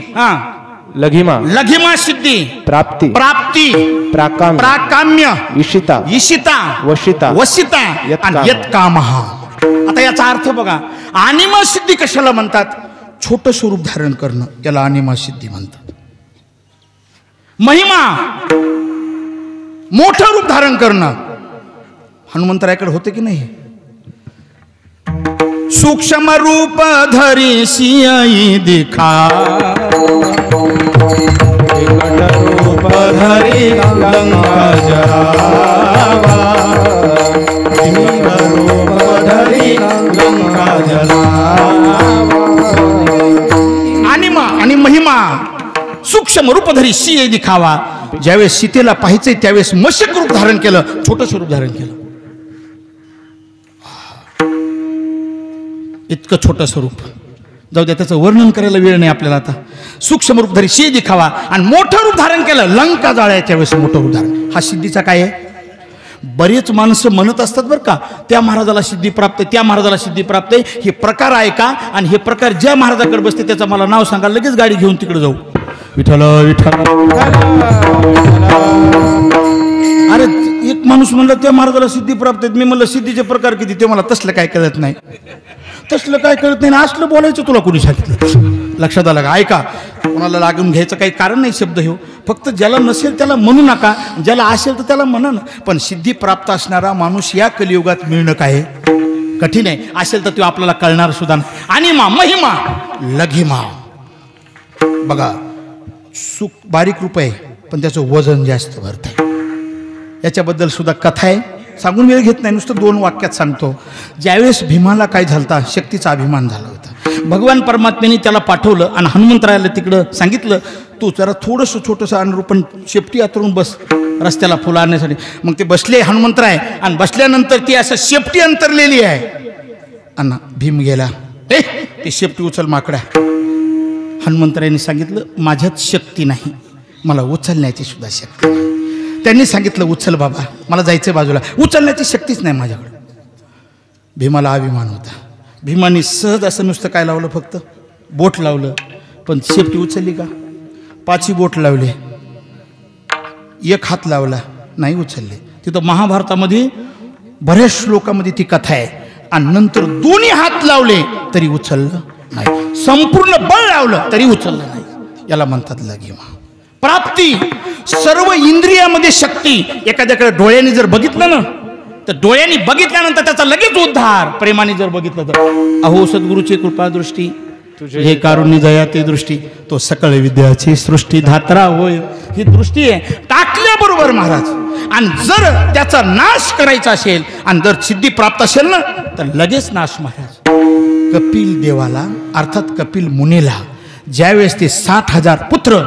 लघिमा सिद्धी, प्राप्ति प्राकाम्य ईशिता वशिता आणि यत्कामः. आता याचा अर्थ बघा. अनिमा सिद्धी कशाला म्हणतात? छोटं स्वरूप धारण करणं याला अनिमा सिद्धी म्हणतात. महिमा मोठं रूप धारण करणं. हनुमंतरायाकडे होते की नाही? सूक्ष्म रूप धरी सियाई दिखा, रूप धरी लंका जरावा, रूप धरी लंका जरावा. अनिमा आणि महिमा सूक्ष्म रूप धरी सियाई दिखावा. ज्यावेळेस सीतेला पाहायचंय त्यावेळेस मशक रूप धारण केलं, छोटं स्वरूप धारण केलं. इतकं छोटं स्वरूप. जाऊ द्या, त्याचं वर्णन करायला वेळ नाही आपल्याला आता. सूक्ष्म रूप धरी सिंह दिखावा आणि मोठं रूप धारण केलं, लंका जाळायच्या वेळेस मोठं रूप धारण. हा सिद्धीचा काय आहे? बरेच माणसं म्हणत असतात बरं का, त्या महाराजाला सिद्धी प्राप्त आहे, त्या महाराजाला सिद्धी प्राप्त आहे. हे प्रकार आहे का? आणि हे प्रकार ज्या महाराजाकडे बसते त्याचं मला नाव सांगा, लगेच गाडी घेऊन तिकडे जाऊ. विठ्ठल विठ्ठल. अरे एक माणूस म्हणलं त्या महाराजाला सिद्धी प्राप्त आहेत. मी म्हणलं सिद्धीचे प्रकार किती? ते मला तसलं काय कळत नाही. तसलं काय कळत नाही, असलं बोलायचं तुला कोणी सांगितलं? लक्षात आलं का? ऐका, कोणाला लागून घ्यायचं काही कारण नाही शब्द हे. फक्त ज्याला नसेल त्याला म्हणू नका, ज्याला असेल तर त्याला म्हणा ना. पण सिद्धी प्राप्त असणारा माणूस या कलियुगात मिळणं काय कठीण आहे. असेल तर तो आपल्याला कळणार सुद्धा नाही. आणि महिमा लघिमा. बघा, सुख बारीक रूप आहे पण त्याचं वजन जास्त भरत आहे. याच्याबद्दल सुद्धा कथा आहे, सांगून वेळ घेत नाही, नुसतं 2 वाक्यात सांगतो. ज्यावेळेस भीमाला काय झालता, शक्तीचा अभिमान झाला होता. भगवान परमात्म्याने त्याला पाठवलं आणि हनुमंतरायाला तिकडं सांगितलं, तू जरा थोडंसं छोटंसं अनुरूपण शेपटी अंतरून बस रस्त्याला फुलं आणण्यासाठी. मग ते बसले हनुमंतराय, आणि बसल्यानंतर ती असं शेपटी अंतरलेली आहे. अण्णा भीम गेला, ती शेपटी उचल माकड्या. हनुमंतरायांनी सांगितलं, माझ्यात शक्ती नाही, मला उचलण्याची सुद्धा शक्ती नाही. त्यांनी सांगितलं, उचल बाबा, मला जायचं बाजूला, उचलण्याची शक्तीच नाही माझ्याकडे. भीमाला अभिमान होता. भीमाने सहज असं नुसतं काय लावलं, फक्त बोट लावलं, पण शेपटी उचलली का? 5 बोट लावले, 1 हात लावला, नाही उचलले. तिथं महाभारतामध्ये बऱ्याच श्लोकामध्ये ती कथा आहे. आणि नंतर 2 हात लावले तरी उचललं नाही, संपूर्ण बळ लावलं तरी उचललं नाही. याला म्हणतात लघिमा प्राप्ती. सर्व इंद्रियामध्ये शक्ती. एखाद्याकडे डोळ्यांनी जर बघितलं ना, तर डोळ्यांनी बघितल्यानंतर त्याचा लगेच उद्धार. प्रेमाने जर बघितलं तर, अहो सद्गुरूची कृपा दृष्टी, तुझे कारुण्य दया ते दृष्टी, तो सकळ विद्याची सृष्टी धात्रा होय. ही दृष्टी आहे टाकल्याबरोबर महाराज. आणि जर त्याचा नाश करायचा असेल आणि जर सिद्धी प्राप्त असेल ना, तर लगेच नाश महाराज. कपिल देवाला अर्थात कपिल मुनीला ज्यावेळेस ते 60,000 पुत्र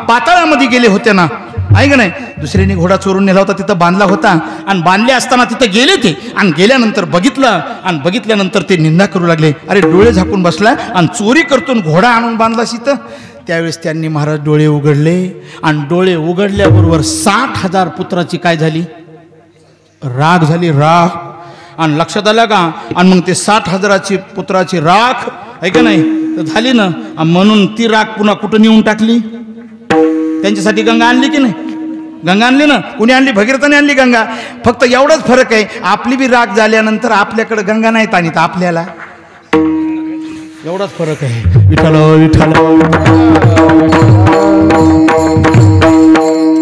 पाताळामध्ये गेले होते ना, आहे का नाही, दुसऱ्याने घोडा चोरून नेला होता, तिथं बांधला होता. आणि बांधले असताना तिथं गेले ते, आणि गेल्यानंतर बघितलं, आणि बघितल्यानंतर ते निंदा करू लागले. अरे डोळे झाकून बसला आणि चोरी करतून घोडा आणून बांधला तिथं. त्यावेळेस त्यांनी महाराज डोळे उघडले, आणि डोळे उघडल्याबरोबर 60,000 पुत्राची काय झाली? राख झाली, राख. आणि लक्षात आलं का? आणि मग ते 60,000 पुत्राची राख आहे का नाही झाली ना, म्हणून ती राख पुन्हा कुठं नेऊन टाकली? त्यांच्यासाठी गंगा आणली की नाही? गंगा आणली ना. कुणी आणली? भगीरथाने आणली गंगा. फक्त एवढाच फरक आहे, आपली बी राख झाल्यानंतर आपल्याकडे गंगा नाही ताणीत आपल्याला, एवढाच फरक आहे. विठ्ठल विठ्ठल.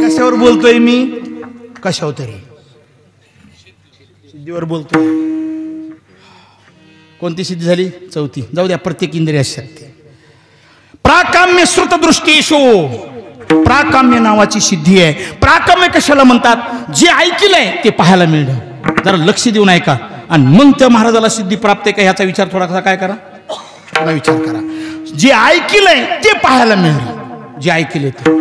कशावर बोलतोय मी? कशावर तरी सिद्धीवर बोलतोय. कोणती सिद्धी झाली? 4थी. जाऊ द्या, प्रत्येक इंद्रिय शक्ती. प्राकाम्य श्रुत दृष्टीशो, प्राकाम्य नावाची सिद्धी आहे. प्राकाम्य कशाला म्हणतात? जे ऐकलंय ते पाहायला मिळणं. जरा लक्ष देऊन ऐका, आणि मग त्या महाराजाला सिद्धी प्राप्त आहे का ह्याचा विचार थोडासा काय करा, थोडा विचार करा. जे ऐकलंय ते पाहायला मिळणं, जे ऐकले ते.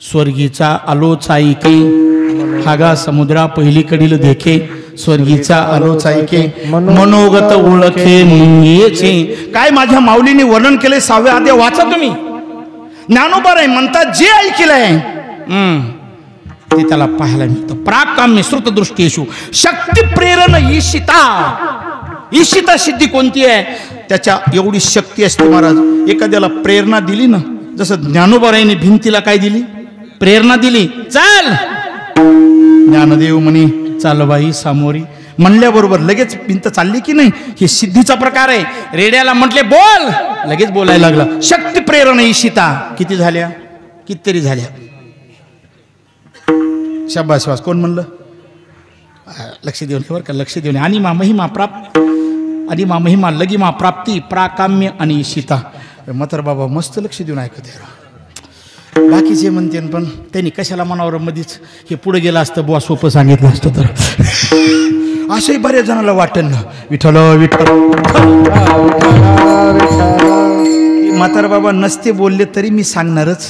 स्वर्गीचा आलोच ऐके, हागा समुद्रा पहिलीकडील देखे, स्वर्गीचा आलोच ऐके, मनोगत ओळखे मुंगीचे. काय माझ्या माऊलीने वर्णन केले 6व्या अध्याय वाचा तुम्ही. ज्ञानोबा आहे म्हणतात, जे ऐकलंय ते त्याला पाहायला मिळतं. प्राकाम्य श्रुत दृष्टीशु शक्ती प्रेरण ईशिता. ईशिता सिद्धी कोणती आहे? त्याच्या एवढी शक्ती असते महाराज. एखाद्याला प्रेरणा दिली ना, जसं ज्ञानोबा रायने भिंतीला काय दिली? प्रेरणा दिली. चाल ज्ञानदेव म्हणे, चाल बाई सामोरी. म्हणल्याबरोबर लगेच भिंत चालली की नाही? हे सिद्धीचा प्रकार आहे. रेड्याला म्हटले बोल, लगेच बोलायला लागला. शक्ती प्रेरणा ईशिता. किती झाल्या? कितीतरी झाल्या. शाबास शाबास. कोण म्हणलं? लक्ष देऊन बरं का, लक्ष देऊन. आणि महिमा प्राप्त, आणि महिमा लगिमा प्राप्ती, प्राकाम्य आणि ईशिता. मात्र बाबा मस्त लक्ष देऊन ऐकत आहे. बाकीचे म्हणते, पण त्यांनी कशाला मनावर मध्येच हे पुढे गेलं असतं, बुवा सोपं सांगितलं असतं तर. असंही बऱ्याच जणांना वाटेल ना. विठ्ठल विठ्ठल. म्हातारा बाबा नसते बोलले तरी मी सांगणारच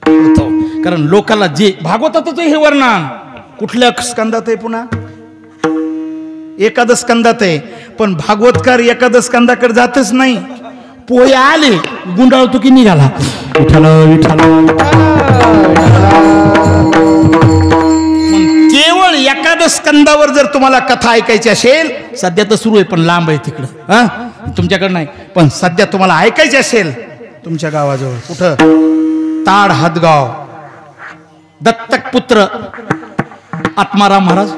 होतो, कारण लोकांना जे भागवतातच हे वर्णन. कुठल्या स्कंदात आहे? पुन्हा एकादश स्कंदात आहे. पण भागवतकार एकादश स्कंदाकडे जातच नाही. पोहे आले गुंडाळतो की निघाला. विठ्ठल विठ्ठल. स्कंदावर जर तुम्हाला कथा ऐकायची असेल, सध्या तर सुरू आहे पण लांब आहे तिकडं, हा तुमच्याकडे नाही, पण सध्या तुम्हाला ऐकायची असेल तुमच्या गावाजवळ कुठं, ताड हदगाव, दत्तक पुत्र आत्माराम महाराज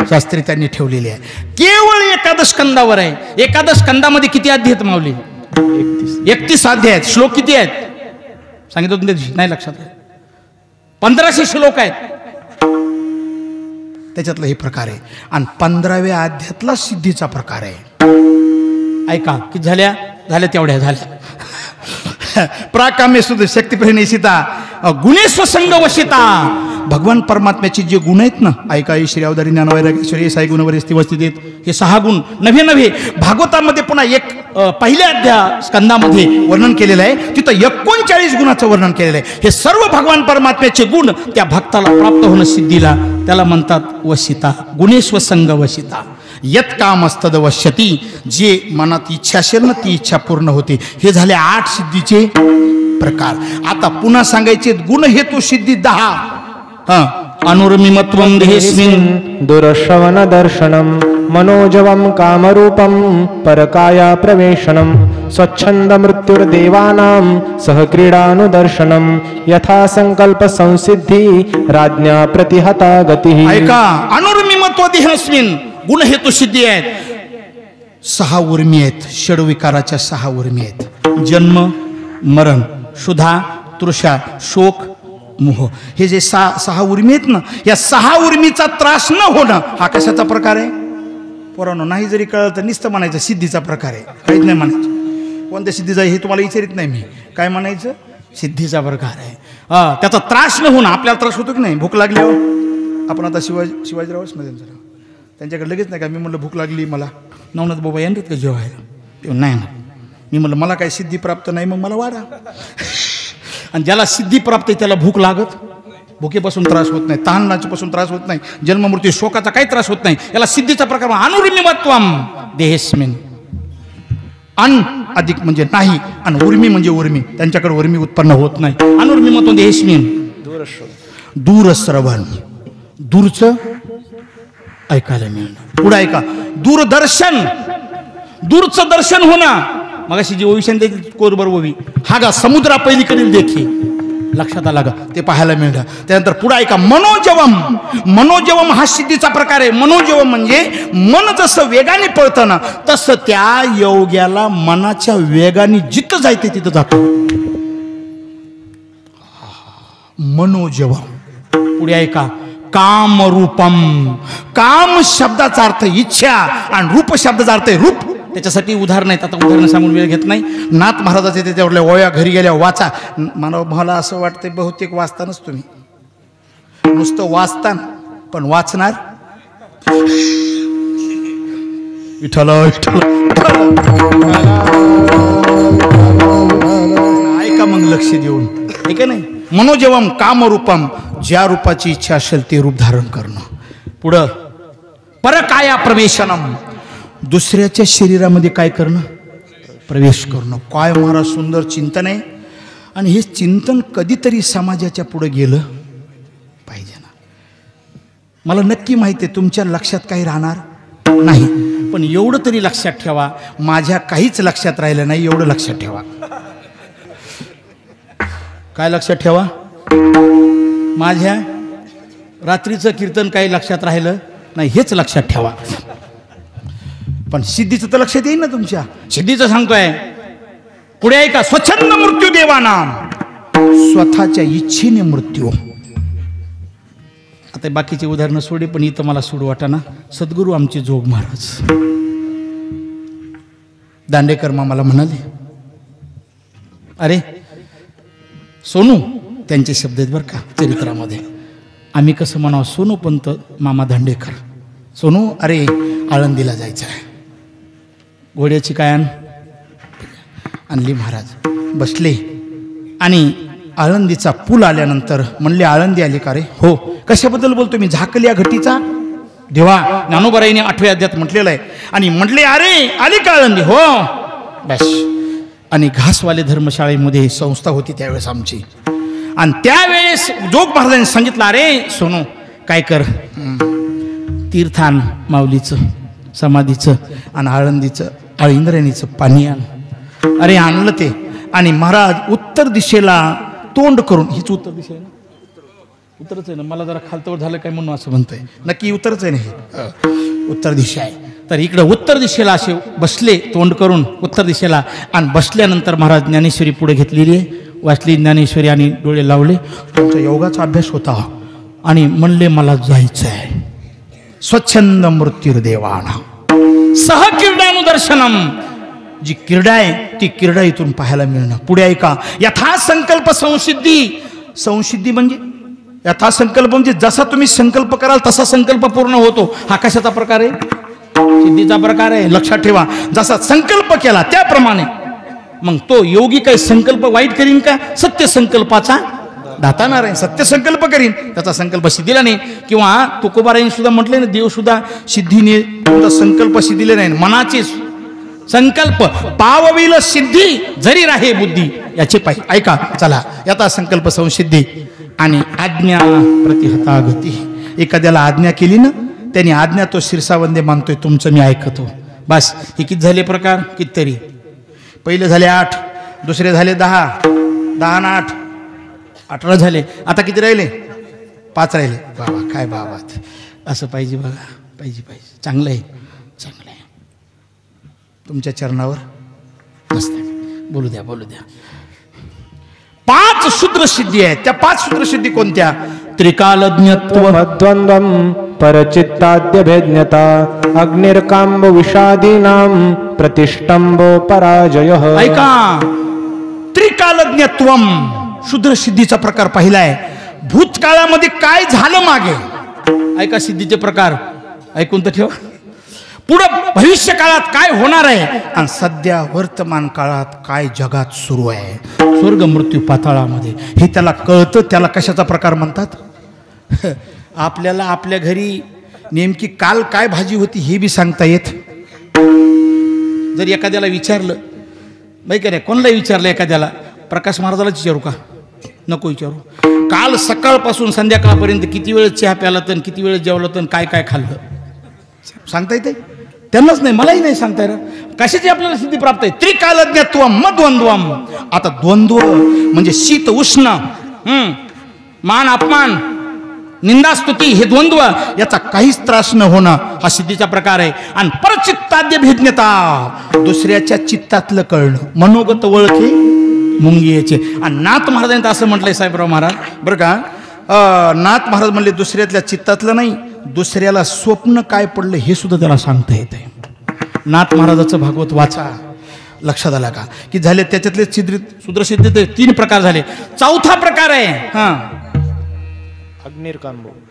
शास्त्री त्यांनी ठेवलेली आहे. केवळ एकादश स्कंदावर आहे. एकादश स्कंदामध्ये किती अध्याय आहेत माऊली? 31 अध्याय आहेत. श्लोक किती आहेत सांगितलं तुमच्या दिवशी? नाही लक्षात आहे. 1500 श्लोक आहेत. त्याच्यातला हे प्रकार आहे. आणि 15व्या अध्यायातला सिद्धीचा प्रकार आहे. ऐका किती झाल्या? तेवढ्या झाल्या. प्राकाम्य सुद्धा शक्तिप्रेरणेशिता गुणेश्वसंग वशिता. भगवान परमात्म्याचे जे गुण आहेत ना, ऐका श्री अवधारी ज्ञानवैराग्यश्वरी साई गुणवरी स्थिवस्थित, हे 6 गुण नव्हे भागवतामध्ये पुन्हा एक पहिल्या अध्याय स्कंदामध्ये वर्णन केलेलं आहे. तिथं 39 गुणाचं वर्णन केलेलं आहे. हे सर्व भगवान परमात्म्याचे गुण त्या भक्ताला प्राप्त होणं सिद्धीला, त्याला म्हणतात वशिता, गुणेश्वसंग वशिता. यत काम असतद वश्यती. जे मनात इच्छा असेल ना ती इच्छा पूर्ण होते. हे झाले 8 सिद्धीचे प्रकार. आता पुन्हा सांगायचे गुण हेतू सिद्धी 10. अनुर्मिमत्वं देहेस्मिन् दुरश्रवण दर्शनम मनोजवम कामरूपम परकाया प्रवेशनम स्वच्छंद मृत्युर्देवानां सहक्रीडानुदर्शनम यथा संकल्प संसिद्धी राज्ञा प्रतिहता गतिः. ऐका, अनुर्मिमत्व देहेस्मिन् गुण हेतू सिद्धी आहेत. 6 उर्मी आहेत. षडविकाराच्या 6 उर्मी आहेत. जन्म, मरण, क्षुधा, तृषा, शोक, मोह. हे जे 6 उर्मी आहेत ना, या 6 उर्मीचा त्रास न होणं हा कशाचा प्रकार आहे? पोरांनो, नाही जरी कळलं तर नुसतं म्हणायचं सिद्धीचा प्रकार आहे. काहीच नाही म्हणायचं. कोणत्या सिद्धीचा हे तुम्हाला विचारित नाही मी. काय म्हणायचं? सिद्धीचा प्रकार आहे. त्याचा त्रास न होणं. आपल्याला त्रास होतो की नाही? भूक लागली हो, आपण आता शिवाजीरावच मध्ये त्यांच्याकडे लगेच नाही का, मी म्हणलं भूक लागली मला, नवनाथ बाबा येणार का जेवायला? ते नाही ना. मी म्हणलं मला काही सिद्धी प्राप्त नाही, मग मला वाढा. आणि ज्याला सिद्धी प्राप्त आहे त्याला भूक लागत, भुकेपासून त्रास होत नाही, तहानपासून त्रास होत नाही, जन्म मृत्यू शोकाचा काही त्रास होत नाही. याला सिद्धीचा प्रकार. अनुर्मिमत्वम देहेस्मिन्. अन अधिक म्हणजे नाही, आणि उर्मी म्हणजे उर्मी. त्यांच्याकडे उर्मी उत्पन्न होत नाही. अनुर्मिमत्वम देहेस्मिन्. दूरश्रवण, दूरचं ऐकायला मिळणं. पुढे ऐका, दूरदर्शन, दूरचं दर्शन होणं. मग अशी जी ओविशन देते कोरबर ओवी, हा गा समुद्रा पहिलीकडील देखी, लक्षात आला का? ते पाहायला मिळतं. त्यानंतर पुढे ऐका, मनोजवम. मनोजवम हा सिद्धीचा प्रकार आहे. मनोजवम म्हणजे मन जसं वेगाने पळतं ना, तसं त्या योग्याला मनाच्या वेगाने जिथं जायते तिथं जातो. मनोजवम. पुढे ऐका, काम रूपम. काम शब्दाचा अर्थ इच्छा आणि रूप शब्दाचा अर्थ रूप. त्याच्यासाठी उदाहरण आहेत. आता उदाहरण सांगून वेळ घेत नाही. नाथ महाराजाचे त्याच्यावरल्या ओळ्या घरी गेल्या वाचा. मला असं वाटतं बहुतेक वाचतानच तुम्ही, नुसतं वाचतान पण वाचणार. विठ्ठल विठ्ठल. ऐका मग लक्ष देऊन, ऐका नाही. मनोजवम कामरूपम. ज्या रूपाची इच्छा असेल ते रूप धारण करणं. पुढं परकाया प्रवेशनम. दुसऱ्याच्या शरीरामध्ये काय करणं? प्रवेश करणं. काय महाराज सुंदर चिंतन आहे. आणि हे चिंतन कधीतरी समाजाच्या पुढे गेलं पाहिजे ना. मला नक्की माहिती आहे तुमच्या लक्षात काही राहणार नाही, पण एवढं तरी लक्षात ठेवा, माझ्या काहीच लक्षात राहिलं नाही एवढं लक्षात ठेवा. काय लक्षात ठेवा? माझ्या रात्रीचं कीर्तन काही लक्षात राहिलं नाही हेच लक्षात ठेवा. पण सिद्धीचं तर लक्षात येईल ना तुमच्या. सिद्धीचं सांगतोय पुढे ऐका, स्वच्छंद मृत्यू देवानाम. स्वतःच्या इच्छेने मृत्यू. आता बाकीचे उदाहरणं सोडे, पण इथं मला सोड वाटाना. सद्गुरू आमचे जोग महाराज दांडेकर मामाला म्हणाले, अरे सोनू, त्यांचे शब्द आहेत बरं का चरित्रामध्ये. आम्ही कसं म्हणावं, सोनू पंत मामा दांडेकर. सोनू, अरे आळंदीला जायचं आहे. घोड्याची काय आणली. महाराज बसले आणि आळंदीचा पूल आल्यानंतर म्हणले, आळंदी आली का रे? हो. कशाबद्दल बोलतो मी? झाकल्या घटीचा देवा. ज्ञानोबाराईने 8व्या अध्यायात म्हटलेलं आहे. आणि म्हटले, अरे आली का आळंदी? हो. बस. आणि घासवाले धर्मशाळेमध्ये संस्था होती त्यावेळेस आमची. आणि त्यावेळेस जोग महाराजांनी सांगितलं, अरे सोनू काय कर, तीर्थान माऊलीचं समाधीचं आणि आळंदीचं इंद्रायणीचं पाणी आण. अरे आणलं ते आणि महाराज उत्तर दिशेला तोंड करून, हीच उत्तर दिशा आहे ना, उत्तरच आहे ना, मला जरा खालतवर झालं काय म्हणून असं म्हणतोय, नक्की उत्तरच आहे ना, हे उत्तर दिशा आहे. तर इकडं उत्तर दिशेला असे बसले तोंड करून उत्तर दिशेला, आणि बसल्यानंतर महाराज ज्ञानेश्वरी पुढे घेतलेली आहे, वाचली ज्ञानेश्वरी आणि डोळे लावले. त्यांचा योगाचा अभ्यास होता आणि म्हणले मला जायचं आहे. स्वच्छंद मृत्युर्देवाना सह क्रीडानुदर्शनम. जी क्रीडा आहे ती क्रीडा इथून पाहायला मिळणं. पुढे ऐका, यथासंकल्प संसिद्धी. संसिद्धी म्हणजे यथासंकल्प म्हणजे जसा तुम्ही संकल्प कराल तसा संकल्प पूर्ण होतो. हा कशाचा प्रकार आहे? सिद्धीचा प्रकार आहे. लक्षात ठेवा, जसा संकल्प केला त्याप्रमाणे. मग तो योगी काही संकल्प वाईट करीन का? सत्य संकल्पाचा दातानार आहे, सत्य संकल्प करीन, त्याचा संकल्प सिद्धीला नाही. किंवा तुकोबारायांनी सुद्धा म्हटले ना, देव सुद्धा सिद्धीने संकल्प सिद्धीले नाही, मनाचे संकल्प पावविल सिद्धी जरी राहे बुद्धी. याचे पाहिजे. ऐका, चला, याचा संकल्प संसिद्धी आणि आज्ञा प्रतिहता गती. एखाद्याला आज्ञा केली ना, त्यांनी आज्ञा तो शिरसावंदे मानतोय, तुमचं मी ऐकतो. बस. हे किती झाले प्रकार? कितीतरी. पहिले झाले 8, दुसरे झाले 10, 10 आणि 8 18 झाले. आता किती राहिले? 5 राहिले. बाबा काय बाबा, असं पाहिजे बघा, पाहिजे पाहिजे. चांगलं आहे, चांगलं आहे. तुमच्या चरणावर मस्त. बोलू द्या, बोलू द्या. 5 शूद्र सिद्धी आहेत. त्या 5 शूद्र सिद्धी कोणत्या? त्रिकालज्ञत्व, द्वंद्वम परचित्ताद्य भेज्ञता, अग्निर्काम्ब विषादीनाम प्रतिष्ठंभो पराजय. ऐका, त्रिकालज्ञत्वम शूद्र सिद्धीचा प्रकार पहिला आहे. भूतकाळामध्ये काय झालं मागे, ऐका सिद्धीचे प्रकार, ऐकून तर ठेवा. पुढं भविष्य काळात काय होणार आहे, आणि सध्या वर्तमान काळात काय जगात सुरू आहे, स्वर्ग मृत्यू पाताळामध्ये, हे त्याला कळतं. त्याला कशाचा प्रकार म्हणतात? आपल्याला आपल्या घरी नेमकी काल काय भाजी होती हे बी सांगता येत. जर एखाद्याला विचारलं, माहिती का नाही, कोणाला विचारलं एखाद्याला, प्रकाश महाराजाला विचारू का? नको विचारू. काल सकाळपासून संध्याकाळपर्यंत किती वेळ चहा प्याला तर, किती वेळ जेवलं तर, काय काय खाल्लं सांगता येते? त्यांनाच नाही, मलाही नाही सांगता येणार. कशाची आपल्याला सिद्धी प्राप्त आहे? त्रिकालज्ञत्वम मद्वंद्वम. आता द्वंद्व म्हणजे शीत उष्ण, मान अपमान, निंदास्तुती, हे द्वंद्व, याचा काहीच त्रास न होणं, हा सिद्धीचा प्रकार आहे. आणि परचित्ताद्य भेज्ञता, दुसऱ्याच्या चित्तातलं कळणं, मनोगत ओळखे मुंगियेचे. आणि नाथ महाराजांनी असं म्हटलंय, साहेबराव महाराज बरं का, नाथ महाराज म्हणले दुसऱ्यातल्या चित्तातलं नाही, दुसऱ्याला स्वप्न काय पडलं हे सुद्धा त्याला सांगता येते. नाथ महाराजाचं भागवत वाचा. लक्षात आला का? की झाले त्याच्यातले शूद्रसिद्धीचे 3 प्रकार झाले. 4था प्रकार आहे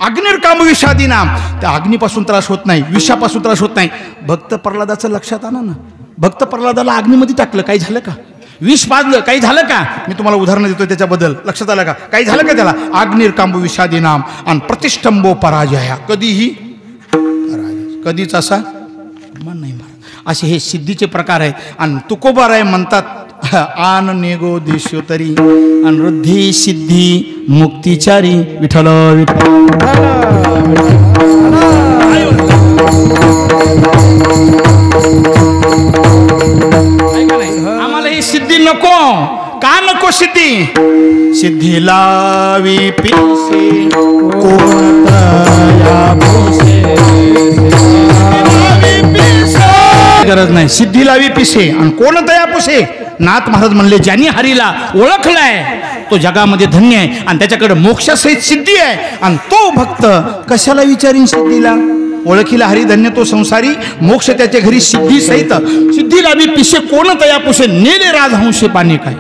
अग्निर्काम विषादी नाम. त्या अग्नीपासून त्रास होत नाही, विषापासून त्रास होत नाही. भक्त प्रल्हादाचं लक्षात आलं ना, भक्त प्रल्हादाला अग्नीमध्ये टाकलं, काही झालं का? विष पाजलं, काही झालं का? मी तुम्हाला उदाहरण देतो त्याच्याबद्दल, लक्षात आलं का? काही झालं का त्याला? अग्निर्काम विषादी नाम आणि प्रतिष्ठंभो पराजय. कधीही पराजय, कधीच असा मन नाही मारा. असे हे सिद्धीचे प्रकार आहेत. आणि तुकोबाराय म्हणतात, आन नेगो देशोतरी अनृद्धी सिद्धी मुक्तिचारी विठ्ठल आम्हाला ही सिद्धी नको. का नको सिद्धी? सिद्धी लावी पिसे गरज नाही. सिद्धी लावी पिसे आणि कोण तया पुसे. नाथ महाराज म्हणले, ज्यांनी हरीला ओळखलाय तो जगामध्ये धन्य आहे, आणि त्याच्याकडे मोक्षासहित सिद्धी आहे. आणि तो भक्त कशाला विचारीन सिद्धीला? ओळखीला हरी धन्य तो संसारी, मोक्ष त्याच्या घरी सिद्धी सहित. सिद्धी लावी पिसे कोण तया पुसे, नेले राजहंशे पाणी काय.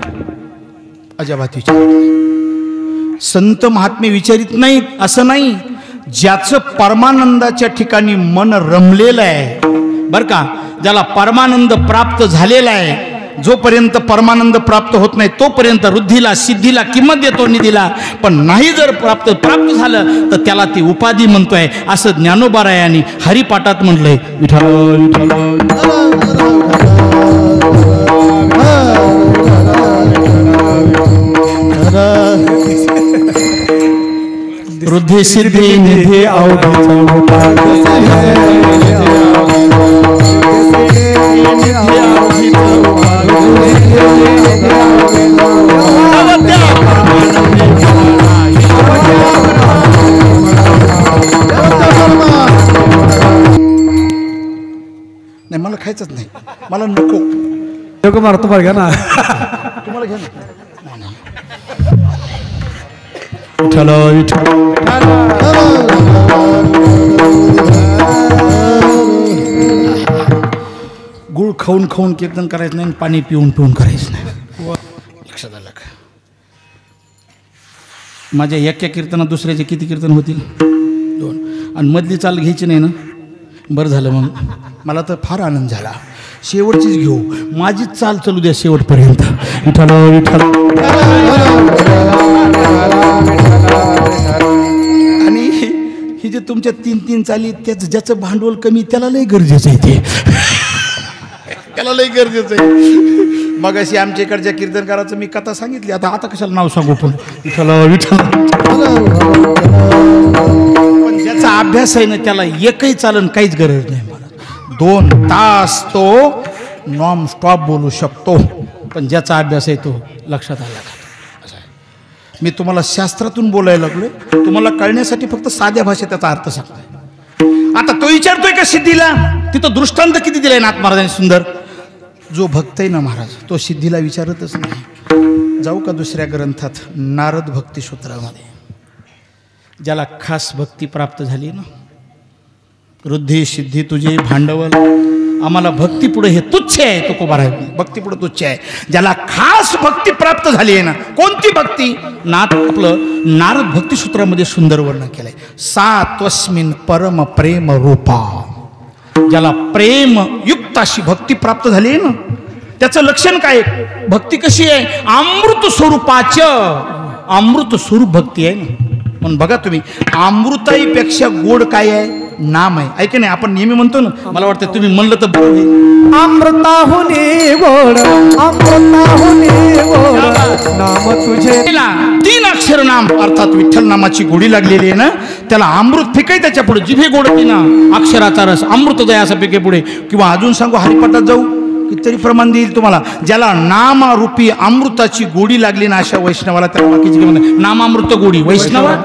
अजाबात विचार. संत महात्मे विचारित नाहीत असं नाही. ज्याचं परमानंदाच्या ठिकाणी मन रमलेलं आहे बर का, ज्याला परमानंद प्राप्त झालेला आहे, जोपर्यंत परमानंद प्राप्त होत नाही तोपर्यंत रुद्धीला सिद्धीला किंमत देतो निधीला. पण नाही जर प्राप्त झालं तर त्याला ती उपाधी म्हणतोय. असं ज्ञानोबारायांनी हरिपाठात म्हटलंय. विठ्ठल रिद्धी सिद्धी निधी नाही मला खायचंच नाही, मला नको. नको मारतो बरं घ्या ना. तुम्हाला घ्या ना. विठ्ठल गुळ खाऊन खाऊन कीर्तन करायचं नाही, पाणी पिऊन पिऊन करायचं नाही. लक्षात आलं का? माझ्या एका कीर्तनात दुसऱ्याचे किती कीर्तन होतील? 2. आणि मधली चाल घ्यायची नाही ना. बरं झालं मग, मला तर फार आनंद झाला. शेवटचीच घेऊ, माझीच चाल चालू द्या शेवटपर्यंत. विठ्ठल विठ्ठल. आणि ही जे तुमच्या 3-3 चाली, त्याचं ज्याचं भांडवल कमी त्याला लय गरजेचं आहे, ते त्याला लय गरजेचं आहे. मग अशी आमच्या इकडच्या कीर्तनकाराचं मी कथा सांगितली. आता कशाला नाव सांगू पण. विठ्ठल विठ्ठल. पण ज्याचा अभ्यास आहे ना त्याला एकही चालन काहीच गरज नाही. मला 2 तास तो नॉन स्टॉप बोलू शकतो. पण ज्याचा अभ्यास आहे तो लक्षात आला का? असं आहे. मी तुम्हाला शास्त्रातून बोलायला लागलो, तुम्हाला कळण्यासाठी फक्त साध्या भाषेत त्याचा अर्थ सांगतोय. आता तो विचारतोय का सिद्धीला? तिथं दृष्टांत किती दिलाय नाथ महाराजांनी सुंदर. जो भक्त आहे ना महाराज, तो सिद्धीला विचारतच नाही. जाऊ का दुसऱ्या ग्रंथात, नारद भक्ती सूत्रामध्ये, ज्याला खास भक्ती प्राप्त झाली ना, वृद्धी सिद्धी तुझे भांडवल, आम्हाला भक्ती पुढे हे तुच्छ आहे. तो कोबार आहे, भक्ती पुढे तुच्छ आहे. ज्याला खास भक्ती प्राप्त झाली आहे ना, कोणती भक्ती? आपलं नारद भक्ती सूत्रामध्ये सुंदर वर्णन केलंय. सा त्वस्मिन् परम प्रेम रूपा. ज्याला प्रेम युक्त अशी भक्ती प्राप्त झाली आहे ना, त्याचं लक्षण काय? भक्ती कशी आहे? अमृत स्वरूपाचं, अमृत स्वरूप भक्ती आहे ना. पण बघा तुम्ही, अमृताईपेक्षा गोड काय आहे? नाम आहे. ऐक नाही, आपण नेहमी म्हणतो ना, मला वाटतं तुम्ही म्हणलं तर अमृताहुनी गोड, अमृताहुनी गोड नाम तुझे. 3 अक्षर नाम, अर्थात विठ्ठल नामाची गोडी लागलेली आहे ना, त्याला अमृत फिकाय त्याच्या पुढे. जिभे गोड होती ना, अक्षराचा रस अमृतदय असं पिके पुढे. किंवा अजून सांगू, हरिपाठात जाऊ, कितीतरी प्रमाण देईल तुम्हाला. ज्याला नामारूपी अमृताची गोडी लागली ना, अशा वैष्णवाला त्याला बाकीची नामामृत गोडी वैष्णवा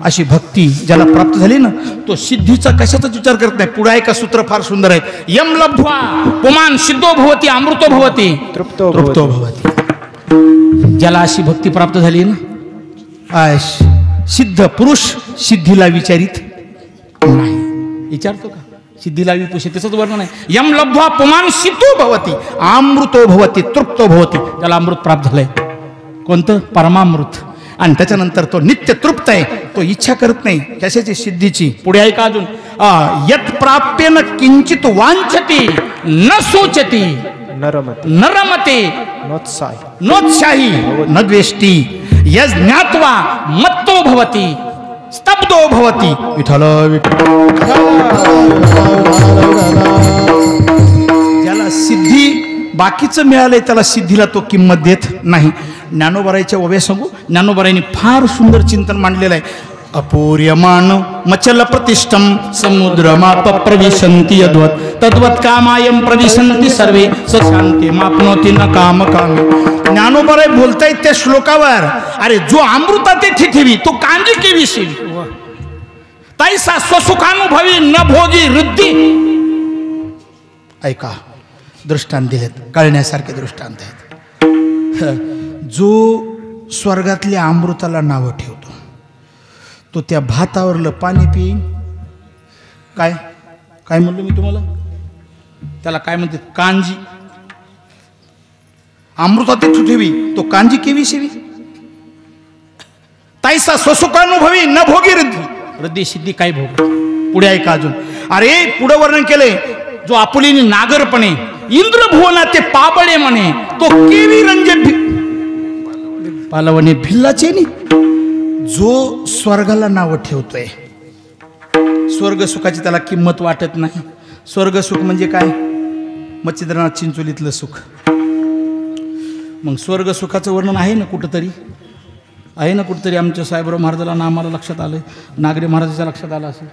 अशी भक्ती ज्याला प्राप्त झाली ना, तो सिद्धीचा कशाचाच विचार करत नाही. पुढे का सूत्र फार सुंदर आहे. यम लब्ध्वा पुमान सिद्धो भवती अमृतो भवती तृप्तो भवती. ज्याला अशी भक्ती प्राप्त झाली ना, सिद्ध पुरुष सिद्धीला विचारित नाही. विचारतो का? सिद्धीला विपुषे त्याचंच वर्णन आहे. यम लब्ध्वा पुमान सिद्धो भवती अमृतो भवती तृप्तो भवती. त्याला अमृत प्राप्त झालंय. कोणतं? परमामृत. आणि त्याच्यानंतर तो नित्य तृप्त आहे. तो इच्छा करत नाही कशाची? सिद्धीची. पुढे आहे का अजून? यत प्राप्य न किंचित वांछती न सोचती न रमते नोत्साही न द्वेष्टी यज ज्ञात्वा मत्तो भवती स्तब्धो भवती. विठ्ठल ज्याला सिद्धी बाकीचं मिळालंय त्याला सिद्धीला तो किंमत देत नाही. ज्ञानोबराईच्या ओव्या सांगू. ज्ञानोबराईने फार सुंदर चिंतन मांडलेलं आहे. अपूर्यमान मचल प्रतिष्ठम समुद्रमाप प्रविशन्ति यद्वत् तद्वत् कामायम प्रविशन्ति सर्वे सशांती मापनोति न काम कामी. ज्ञानोबराई बोलतायत त्या श्लोकावर, अरे जो अमृताते ठिठिवी तो कांजी के विषयी तैसा स्वसुखानुभवी न भोगी वृद्धी. ऐका, दृष्टांत दिलेत, कळण्यासारखे दृष्टांत आहेत. जो स्वर्गातल्या अमृताला नावं ठेवतो तो त्या भातावरलं पाणी पिईन. काय काय म्हणलो मी तुम्हाला? त्याला काय म्हणते? कांजी. अमृताते ठेवी तो कांजी केवी सेवी. तैसा स्वसुखानुभवी न भोगी वृद्धी. वृद्धी सिद्धी काय भोग. पुढे ऐका अजून. अरे पुढे वर्णन केले. जो आपुलीने नागरपणे इंद्रभुवना ते पाबळे म्हणे तो केवी रंजे पालवणे भिल्लाचे नि. जो स्वर्गाला नाव ठेवतोय, स्वर्ग सुखाची त्याला किंमत वाटत नाही. स्वर्ग सुख म्हणजे काय? मच्छिंद्रनाथ चिंचोलीतलं सुख. मग स्वर्ग सुखाचं वर्णन आहे ना कुठंतरी? आहे ना कुठेतरी आमच्या साहेबराव महाराजाला ना आम्हाला लक्षात आलं, नागरी महाराजाच्या लक्षात आलं असेल.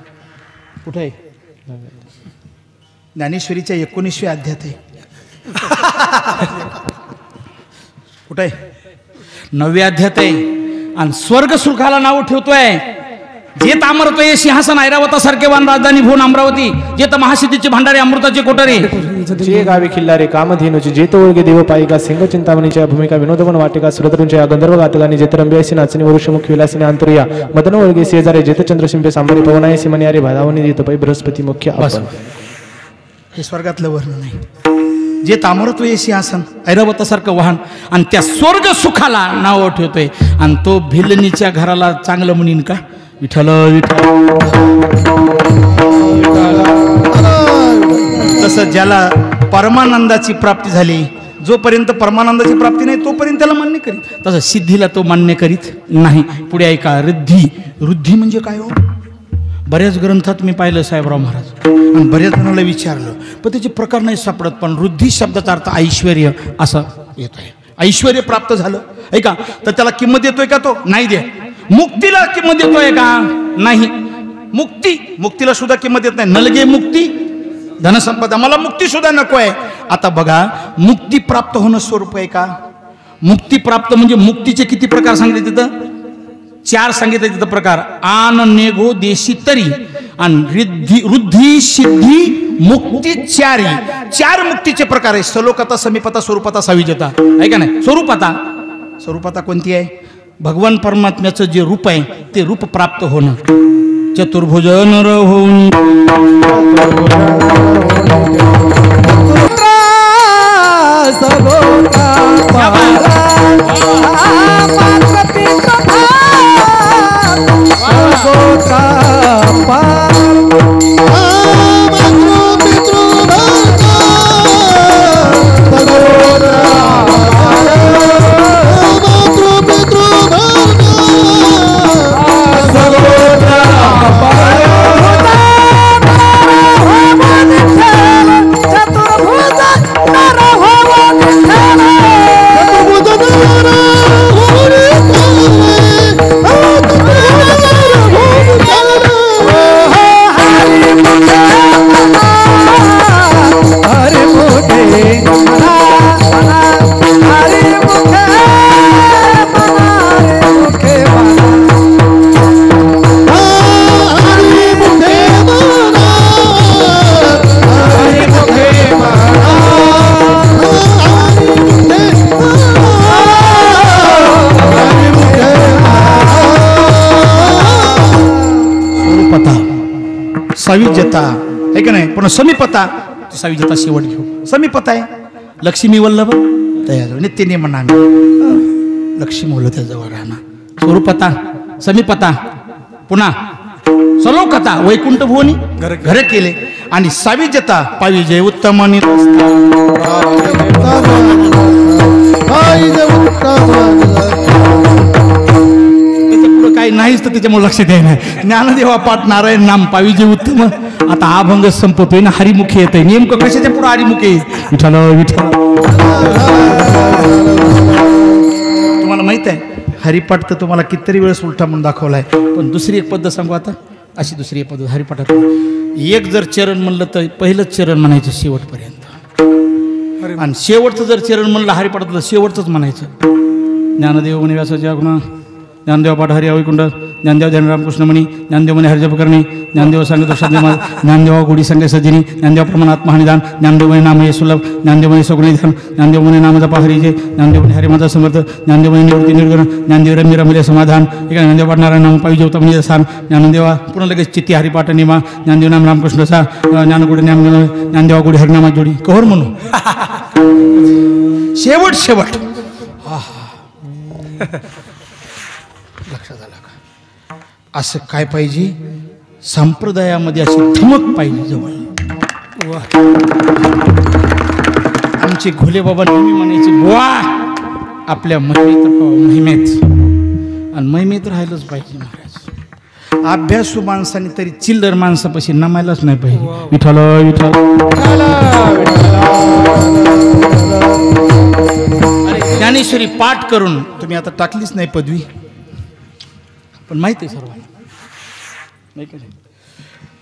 कुठे आहे? ज्ञानेश्वरीच्या 19व्या अध्यायात आहे. कुठे आहे? 9व्या अध्यायात आहे. आणि स्वर्ग सुखाला नाव ठेवतोय. जे तामरतोय सिंहासन ऐरावतासारखे वान राजधानी भुवन अमरावती, जे तर महासिद्धीचे भांडारे अमृताचे कोठारे, जे गावी खिल्लारे कामधेनुची जे तो ओळगे देव पायिका सिंह चिंतामणीच्या भूमिका विनोदवन वाटिका सुरतरूंच्या गंधर्व गातगानी जेत रंबियासी नाचणी वरुषमुख विलासिनी आंतरिया मदन ओळगे शेजारे जेत चंद्रशिंपे सांबरी पवनायसी मनियारे भादावनी जेत पै बृहस्पती मुख्य आपण. हे स्वर्गातलं वर्णन आहे. जे तामरतोय सिंहासन ऐरावतासारखं वाहन आणि त्या स्वर्ग सुखाला नाव ठेवतोय. आणि तो भिल्लनीच्या घराला चांगलं म्हणीन का? विठ्ठल विठ्ठल. तसं ज्याला परमानंदाची प्राप्ती झाली, जोपर्यंत परमानंदाची प्राप्ती नाही तोपर्यंत त्याला मान्य करीत, तसं सिद्धीला तो मान्य करीत नाही. पुढे ऐका, रिद्धी. रुद्धी म्हणजे काय हो? बऱ्याच ग्रंथात मी पाहिलं साहेबराव महाराज, आणि बऱ्याच जणांना विचारलं पण त्याचे प्रकार नाही सापडत. पण रुद्धी शब्दाचा अर्थ ऐश्वर्य असं येत आहे. ऐश्वर्य प्राप्त झालं ऐका तर त्याला किंमत देतोय का? तो नाही दे. मुक्तीला किंमत देतोय का? नाही. मुक्तीला सुद्धा किंमत देत नाही. नलगे मुक्ती धनसंपदा, मला मुक्ती सुद्धा नको आहे. आता बघा, मुक्ती प्राप्त होणं स्वरूप आहे का? मुक्ती प्राप्त म्हणजे मुक्तीचे किती प्रकार सांगितले तिथं? 4 सांगितले तिथं प्रकार. आन नेगो देशी तरी आणि रुद्धी सिद्धी मुक्ती 4 मुक्तीचे प्रकार आहे. सलोकता, समीपता, स्वरूपता, साविजता. आहे का नाही? स्वरूपता कोणती आहे? भगवान परमात्म्याचं जे रूप आहे ते रूप प्राप्त होणं. चतुर्भुज नर होऊन साविजता आहे का नाही? पण समीपता, साविजता शेवट घेऊ. समीपता आहे लक्ष्मी वल्लभ त्याजवळ नित्य म्हणा, लक्ष्मी वल्लभ त्याजवळ राहणार. स्वरूपता, समीपता, पुन्हा सलोकता, वैकुंठ भुवनी घर केले. आणि साविजता पाविजय उत्तम पुढे काही नाहीच तर त्याच्यामुळे लक्ष द्याय नाही. ज्ञानदेवा पाठ नारायण नाम पाविजे उत्तम. आता अभंग संपतोय ना, हरिमुखी येतोय. नेमकं कशाच्या पुढे हरिमुखी? विठ्ठल विठ्ठल. तुम्हाला माहित आहे हरिपाठ तर तुम्हाला कितीतरी वेळेस उलटा म्हणून दाखवलाय. पण दुसरी एक पद्धत सांगू आता. अशी दुसरी एक पद्धत हरिपाठात, एक जर चरण म्हणलं तर पहिलंच चरण म्हणायचं शेवटपर्यंत, आणि शेवटचं जर चरण म्हणलं हरिपाठातलं शेवटचंच म्हणायचं. ज्ञानदेव म्हणे व्यासाच्या गुणा, ज्ञानदेव पाठ हरि वैकुंठ, ज्ञानदेव ध्यान रामकृष्ण म्हणी, ज्ञानदेव म्हणे हरिजपकरणी, ज्ञानदेव सांगतो शब्द, ज्ञानदेवा गुढी संगे सजिनी, ज्ञानदेव प्रमाणात महानिदान, ज्ञानदेव म्हणे नाम हे सुलभ, ज्ञानदेव म्हणे सगुणी ध्यान, ज्ञानदेव म्हणे नाम जपा हरिजे, ज्ञानदेव म्हणे हरि माझा समर्थ, ज्ञानदेव म्हणे निवृत्ती निर्गुण, ज्ञानदेव रम्य रमले समाधान. एका ज्ञानदेव पाठ नारायण नाम पाहिजे होता म्हणजे स्थान. ज्ञानदेवा पुन्हा लगेच चित्ती हरिपाठ निमा, ज्ञानदेव नाम रामकृष्णचा, ज्ञानगुडी नाम ज्ञानदेवा गुढी हरिनामा जोडी कहोर म्हणू. शेवट शेवट. लक्षात आलं का? असं काय पाहिजे? संप्रदायामध्ये अशी धमक पाहिजे जवळ. आमचे घोले बाबा नेहमी म्हणायचे, बुवा आपल्या महिमेत आणि महिमेत राहिलंच पाहिजे महाराज. अभ्यासू माणसाने तरी चिल्लर माणसापाशी नमायलाच नाही पाहिजे. विठ्ठल विठ्ठल. ज्ञानेश्वरी पाठ करून तुम्ही आता टाकलीच नाही पदवी, पण माहिती आहे सर्वांना नाही का नाही?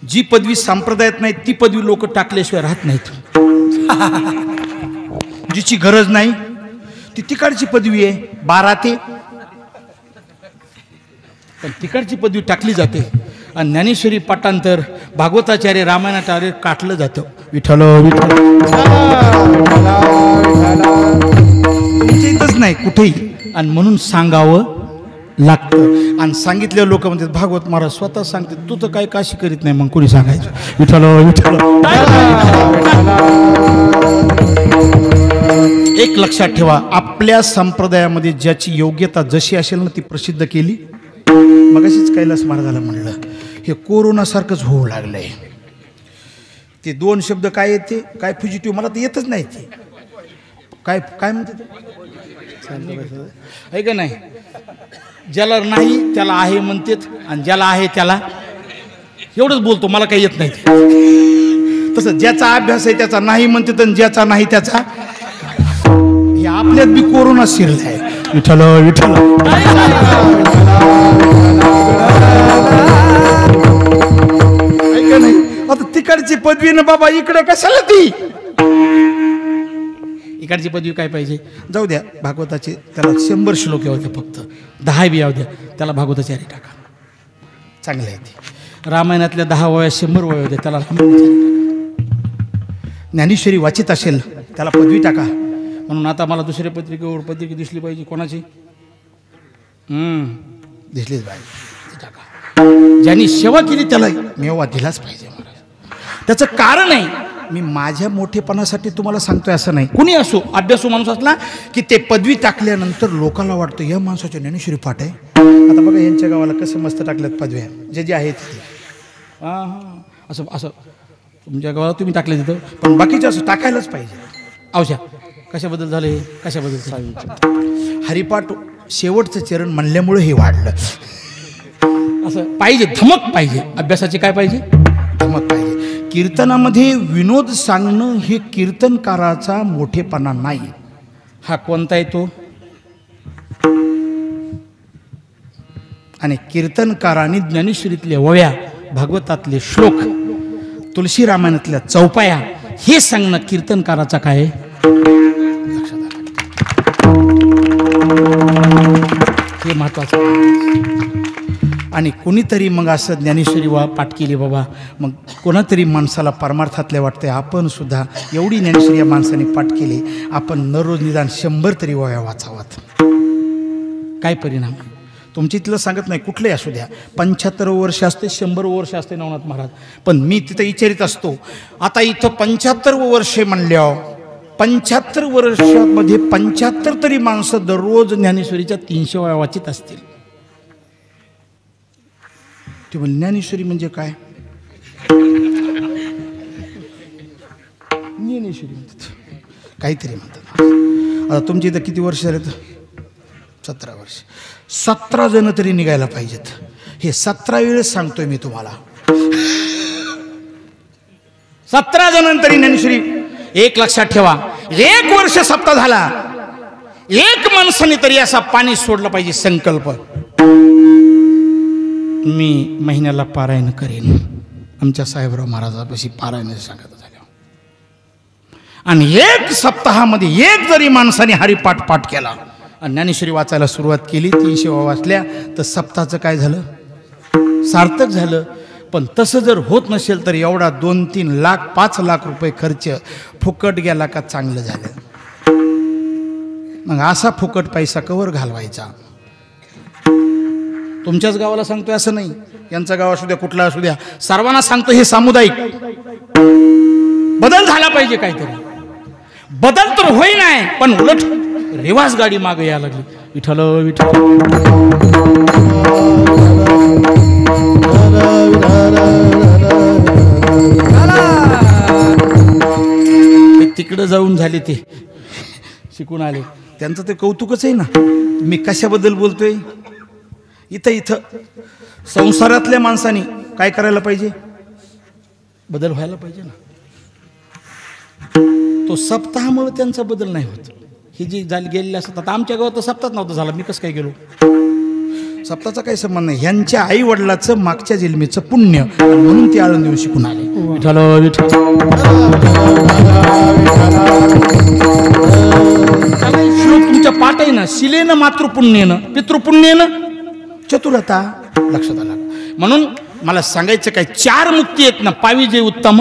जी पदवी संप्रदायात नाही ती पदवी लोक टाकल्याशिवाय राहत नाहीत. जिची गरज नाही ती तिकडची पदवी आहे 12 ते, पण तिकडची पदवी टाकली जाते. आणि ज्ञानेश्वरी पाठांतर भागवताचार्य रामायणाचार्य काटलं जातं. विठ्ठल विठ्ठल तुमच्या इथंच नाही कुठेही, आणि म्हणून सांगावं लागतं. आणि सांगितले लोक म्हणतात भागवत महाराज स्वतः सांगते, तू तर काही काशी करीत नाही, मग कोणी सांगायचं. विठ्ठल विठ्ठल. एक लक्षात ठेवा, आपल्या संप्रदायामध्ये ज्याची योग्यता जशी असेल ना ती प्रसिद्ध केली. मग अशीच कैलास महाराजाला म्हणलं हे कोरोनासारखंच होऊ लागलंय. ते 2 शब्द काय येते, काय फुजिटिव्ह मला तर येतच नाही. ते काय काय म्हणते आहे का नाही. ज्याला नाही त्याला आहे म्हणतात, आणि ज्याला आहे त्याला एवढंच बोलतो, मला काही येत नाही. तसं ज्याचा अभ्यास आहे त्याचा नाही म्हणतात, आणि ज्याचा नाही त्याचा. हे आपल्यात बी कोरोना शिरलाय. विठ्ठल विठ्ठल. ऐका नाही, आता तिकडची पदवी ना बाबा, इकडे कशाला ती. इकडची पदवी काय पाहिजे, जाऊ द्या भागवताचे त्याला 100 श्लोक येऊ द्या, फक्त 10 बी येऊ द्या, त्याला भागवताचार्य टाका, चांगलं आहे ते. रामायणातल्या 10 ओव्या 100 ओव्या येऊ द्या, त्याला रामायणाचार्य टाका. ज्ञानेश्वरी वाचित असेल त्याला पदवी टाका. म्हणून आता मला दुसऱ्या पत्रिकेवर पत्रिका दिसली पाहिजे, कोणाची दिसलीच पाहिजे, टाका. ज्यांनी सेवा केली त्याला मेवा दिलाच पाहिजे महाराज. त्याचं कारण आहे, मी माझ्या मोठेपणासाठी तुम्हाला सांगतोय असं नाही. कुणी असो, अभ्यासू माणूस असला की ते पदवी टाकल्यानंतर लोकांना वाटतं या माणसाच्या ज्ञानेश्वरी पाठ आहे. आता बघा यांच्या गावाला कसं मस्त टाकल्यात पदव्या, जे जे आहेत ते. हां असं असं तुमच्या गावाला तुम्ही टाकले तिथं, पण बाकीचे असं टाकायलाच पाहिजे. औषा कशाबद्दल झालं, कशाबद्दल हरिपाठ शेवटचं चरण म्हणल्यामुळे हे वाढलं. असं पाहिजे, धमक पाहिजे. अभ्यासाची काय पाहिजे, धमक पाहिजे. कीर्तनामध्ये विनोद सांगणं हे कीर्तनकाराचा मोठेपणा नाही. हा कोणता येतो, आणि कीर्तनकारांनी ज्ञानेश्वरीतल्या ओव्या, भागवतातले श्लोक, तुलसी रामायणातल्या चौपाया हे सांगणं कीर्तनकाराचा काय आहे, लक्षात हे महत्वाचं. आणि कोणीतरी मग असं ज्ञानेश्वरी पाठ केली बाबा, मग कोणातरी माणसाला परमार्थातल्या वाटतंय आपण सुद्धा एवढी ज्ञानेश्वरी या माणसाने पाठ केली, आपण न रोज निदान 100 तरी ओव्या वाचावात. काय परिणाम, तुमच्या इथलं सांगत नाही, कुठलंही असू द्या. 75 वर्ष असते, 100 वर्ष असते नवनाथ महाराज, पण मी तिथं विचारित असतो. आता इथं 75 वर्षे म्हणल्यावर 75 वर्षामध्ये 75 तरी माणसं दररोज ज्ञानेश्वरीच्या 300 ओव्या वाचित असतील. ते म्हणजे ज्ञानेश्वरी म्हणजे काय, ज्ञानेश्वरी म्हणतात, काहीतरी म्हणतात. आता तुमच्या इथं किती वर्ष झाले, 17 वर्ष. 17 जण तरी निघायला पाहिजेत. हे 17 वेळेस सांगतोय मी तुम्हाला, 17 जणांतरी ज्ञानेश्वरी. एक लक्षात ठेवा, 1 वर्ष सप्ताह झाला, 1 माणसाने तरी असा पाणी सोडलं पाहिजे संकल्प, मी महिन्याला पारायण करेन. आमच्या साहेबराव महाराजापाशी पारायण सांगत झाल्या. आणि 1 सप्ताहामध्ये 1 जरी माणसाने हरिपाठ पाठ केला आणि ज्ञानेश्वरी वाचायला सुरुवात केली, 300 वाचल्या, तर सप्ताहाचं काय झालं, सार्थक झालं. पण तसं जर होत नसेल तर एवढा 2-3 लाख 5 लाख रुपये खर्च फुकट गेला का चांगलं झालं. मग असा फुकट पैसा कवर घालवायचा. तुमच्याच गावाला सांगतोय असं नाही, यांचा गाव असू द्या, कुठला असू द्या, सर्वांना सांगतो, हे सामुदायिक बदल झाला पाहिजे. काहीतरी बदल तर होई नाही, पण उलट रिवाज गाडी मागे यायला लागली. विठ्ठल विठ्ठल. तिकडं जाऊन झाले, ते शिकून आले, त्यांचं ते कौतुकच आहे ना. मी कशाबद्दल बोलतोय, इथं संसारातल्या माणसाने काय करायला पाहिजे, बदल व्हायला पाहिजे ना. तो सप्ताहामुळे त्यांचा बदल नाही होत. ही जी झाली गेलेली असतात, आता आमच्या गावात तर सप्ताह नव्हता झाला, मी कसं काय गेलो. सप्ताचा काही संबंध नाही. ह्यांच्या आई वडिलाचं मागच्या जन्मीचं पुण्य म्हणून ते आळंद येऊन शिकून आले. विठ्ठल विठ्ठल. श्लोक तुमच्या पाठ आहे ना. शिलेनं मातृपुण्येनं पितृपुण्येनं चतुरता लक्षात आला. म्हणून मला सांगायचं काय, 4 मुक्ती आहेत ना. पाविजे उत्तम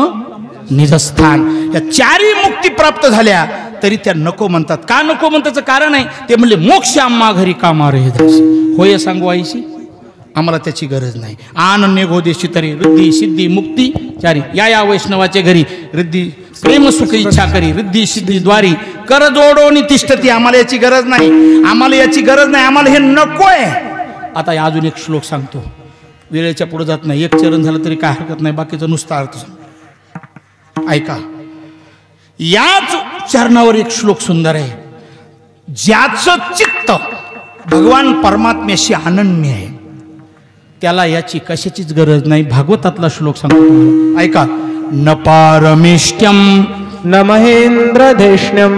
निजस्थान. या 4ही मुक्ती प्राप्त झाल्या तरी त्या नको म्हणतात. का नको म्हणताचं कारण आहे, ते म्हणले मोक्ष आम्हा घरी कामा रे होय सांगू आईशी, आम्हाला त्याची गरज नाही. आनन्य गोदेशी तरी रिद्धी सिद्धी मुक्ती 4. या वैष्णवाच्या घरी रिद्धी प्रेम सुख इच्छा करी रिद्धी सिद्धी द्वारी कर जोडोनी तिष्ठती. आम्हाला याची गरज नाही, आम्हाला याची गरज नाही, आम्हाला हे नको आहे. आता अजून एक श्लोक सांगतो, वेळेच्या पुढे जात नाही. एक चरण झालं तरी काय हरकत नाही, बाकीचा नुसता अर्थ सांग. ऐका, याच चरणावर एक श्लोक सुंदर आहे. ज्याचं चित्त भगवान परमात्म्याशी अनन्य आहे त्याला याची कशाचीच गरज नाही. भागवतातला श्लोक सांगतो तुम्हाला, ऐका. न पारमेष्ट्यम न महेंद्रधेष्ण्यं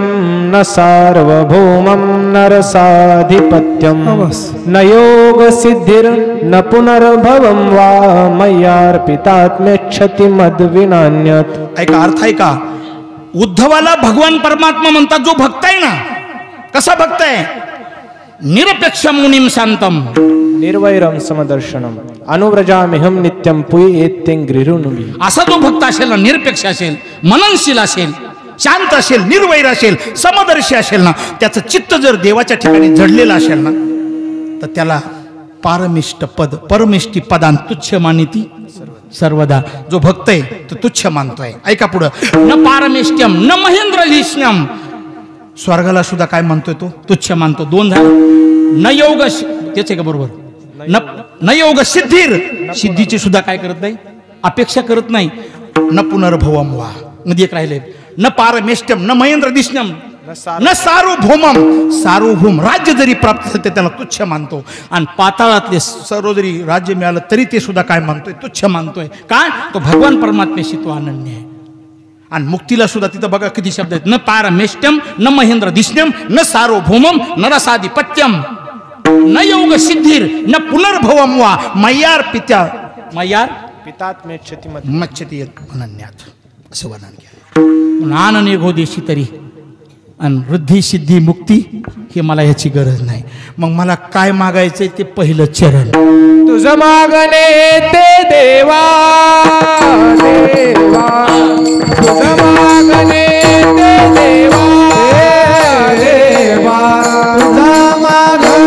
न सार्वभौमं न रसाधिपत्यं न योगसिद्धिर् न पुनर्भवं वा मय्यार्पितात्म्यच्छति मद्विनान्यत्. ऐका अर्थ ऐका. उद्धवाला भगवान परमात्मा म्हणतात. जो भक्त आहे ना, कसा भक्त आहे, निरपेक्ष मुनीम शांतम निर्वैरं समदर्शनम अनुव्रजामिहं नित्यं पुय एत्यं गृहृनुभी. असा जो भक्त असेल ना, निरपेक्ष असेल, मननशील असेल, शांत असेल, निर्वैर असेल, समदर्शी असेल ना, त्याचं चित्त जर देवाच्या ठिकाणी जडलेलं असेल ना, तर त्याला पारमिष्ट पद परमिष्टी पदान तुच्छ मानिती सर्वदा. जो भक्त आहे तो तुच्छ मानतोय. ऐका पुढं. न पारमेष्ट्यम न महेंद्र लिष्ण्यम. स्वर्गाला सुद्धा काय मानतोय तो, तुच्छ मानतो. 2 झालं. न योग, तेच आहे का बरोबर, न योग सिद्धीर, सिद्धीची सुद्धा काय करत नाही, अपेक्षा करत नाही. न पुनर्भवम वा, मध्ये एक राहिले. न पारमेष्ट्यम न महेंद्र दिष्ण्यम न सार्वभौमम. सार्वभौम राज्य जरी प्राप्त झालं ते त्याला तुच्छ मानतो. आणि पाताळातले सर्व जरी राज्य मिळालं तरी ते सुद्धा काय मानतोय, तुच्छ मानतोय. काय, तो भगवान परमात्म्याशी तो अनन्य आहे. आणि मुक्तीला सुद्धा तिथं बघा किती शब्द आहेत. न पारमेष्ट्यम न महेंद्र दिष्ण्यम न सार्वभौमम न रसाधिपत्यम न योग सिद्धीर न पुनर्भवम वा मय्यार पित्या मय्यार पितात्म्यच्छति मच्छती अनन्यात. असं वर्णन केलं. आनन्य गोदेशी तरी आणि वृद्धी सिद्धी मुक्ती हे मला याची गरज नाही. मग मला काय मागायचंय ते पहिलं चरण. तुझ मागणे ते देवा देवा, तुझ मागणे ते देवा देवा, तुझ मागणे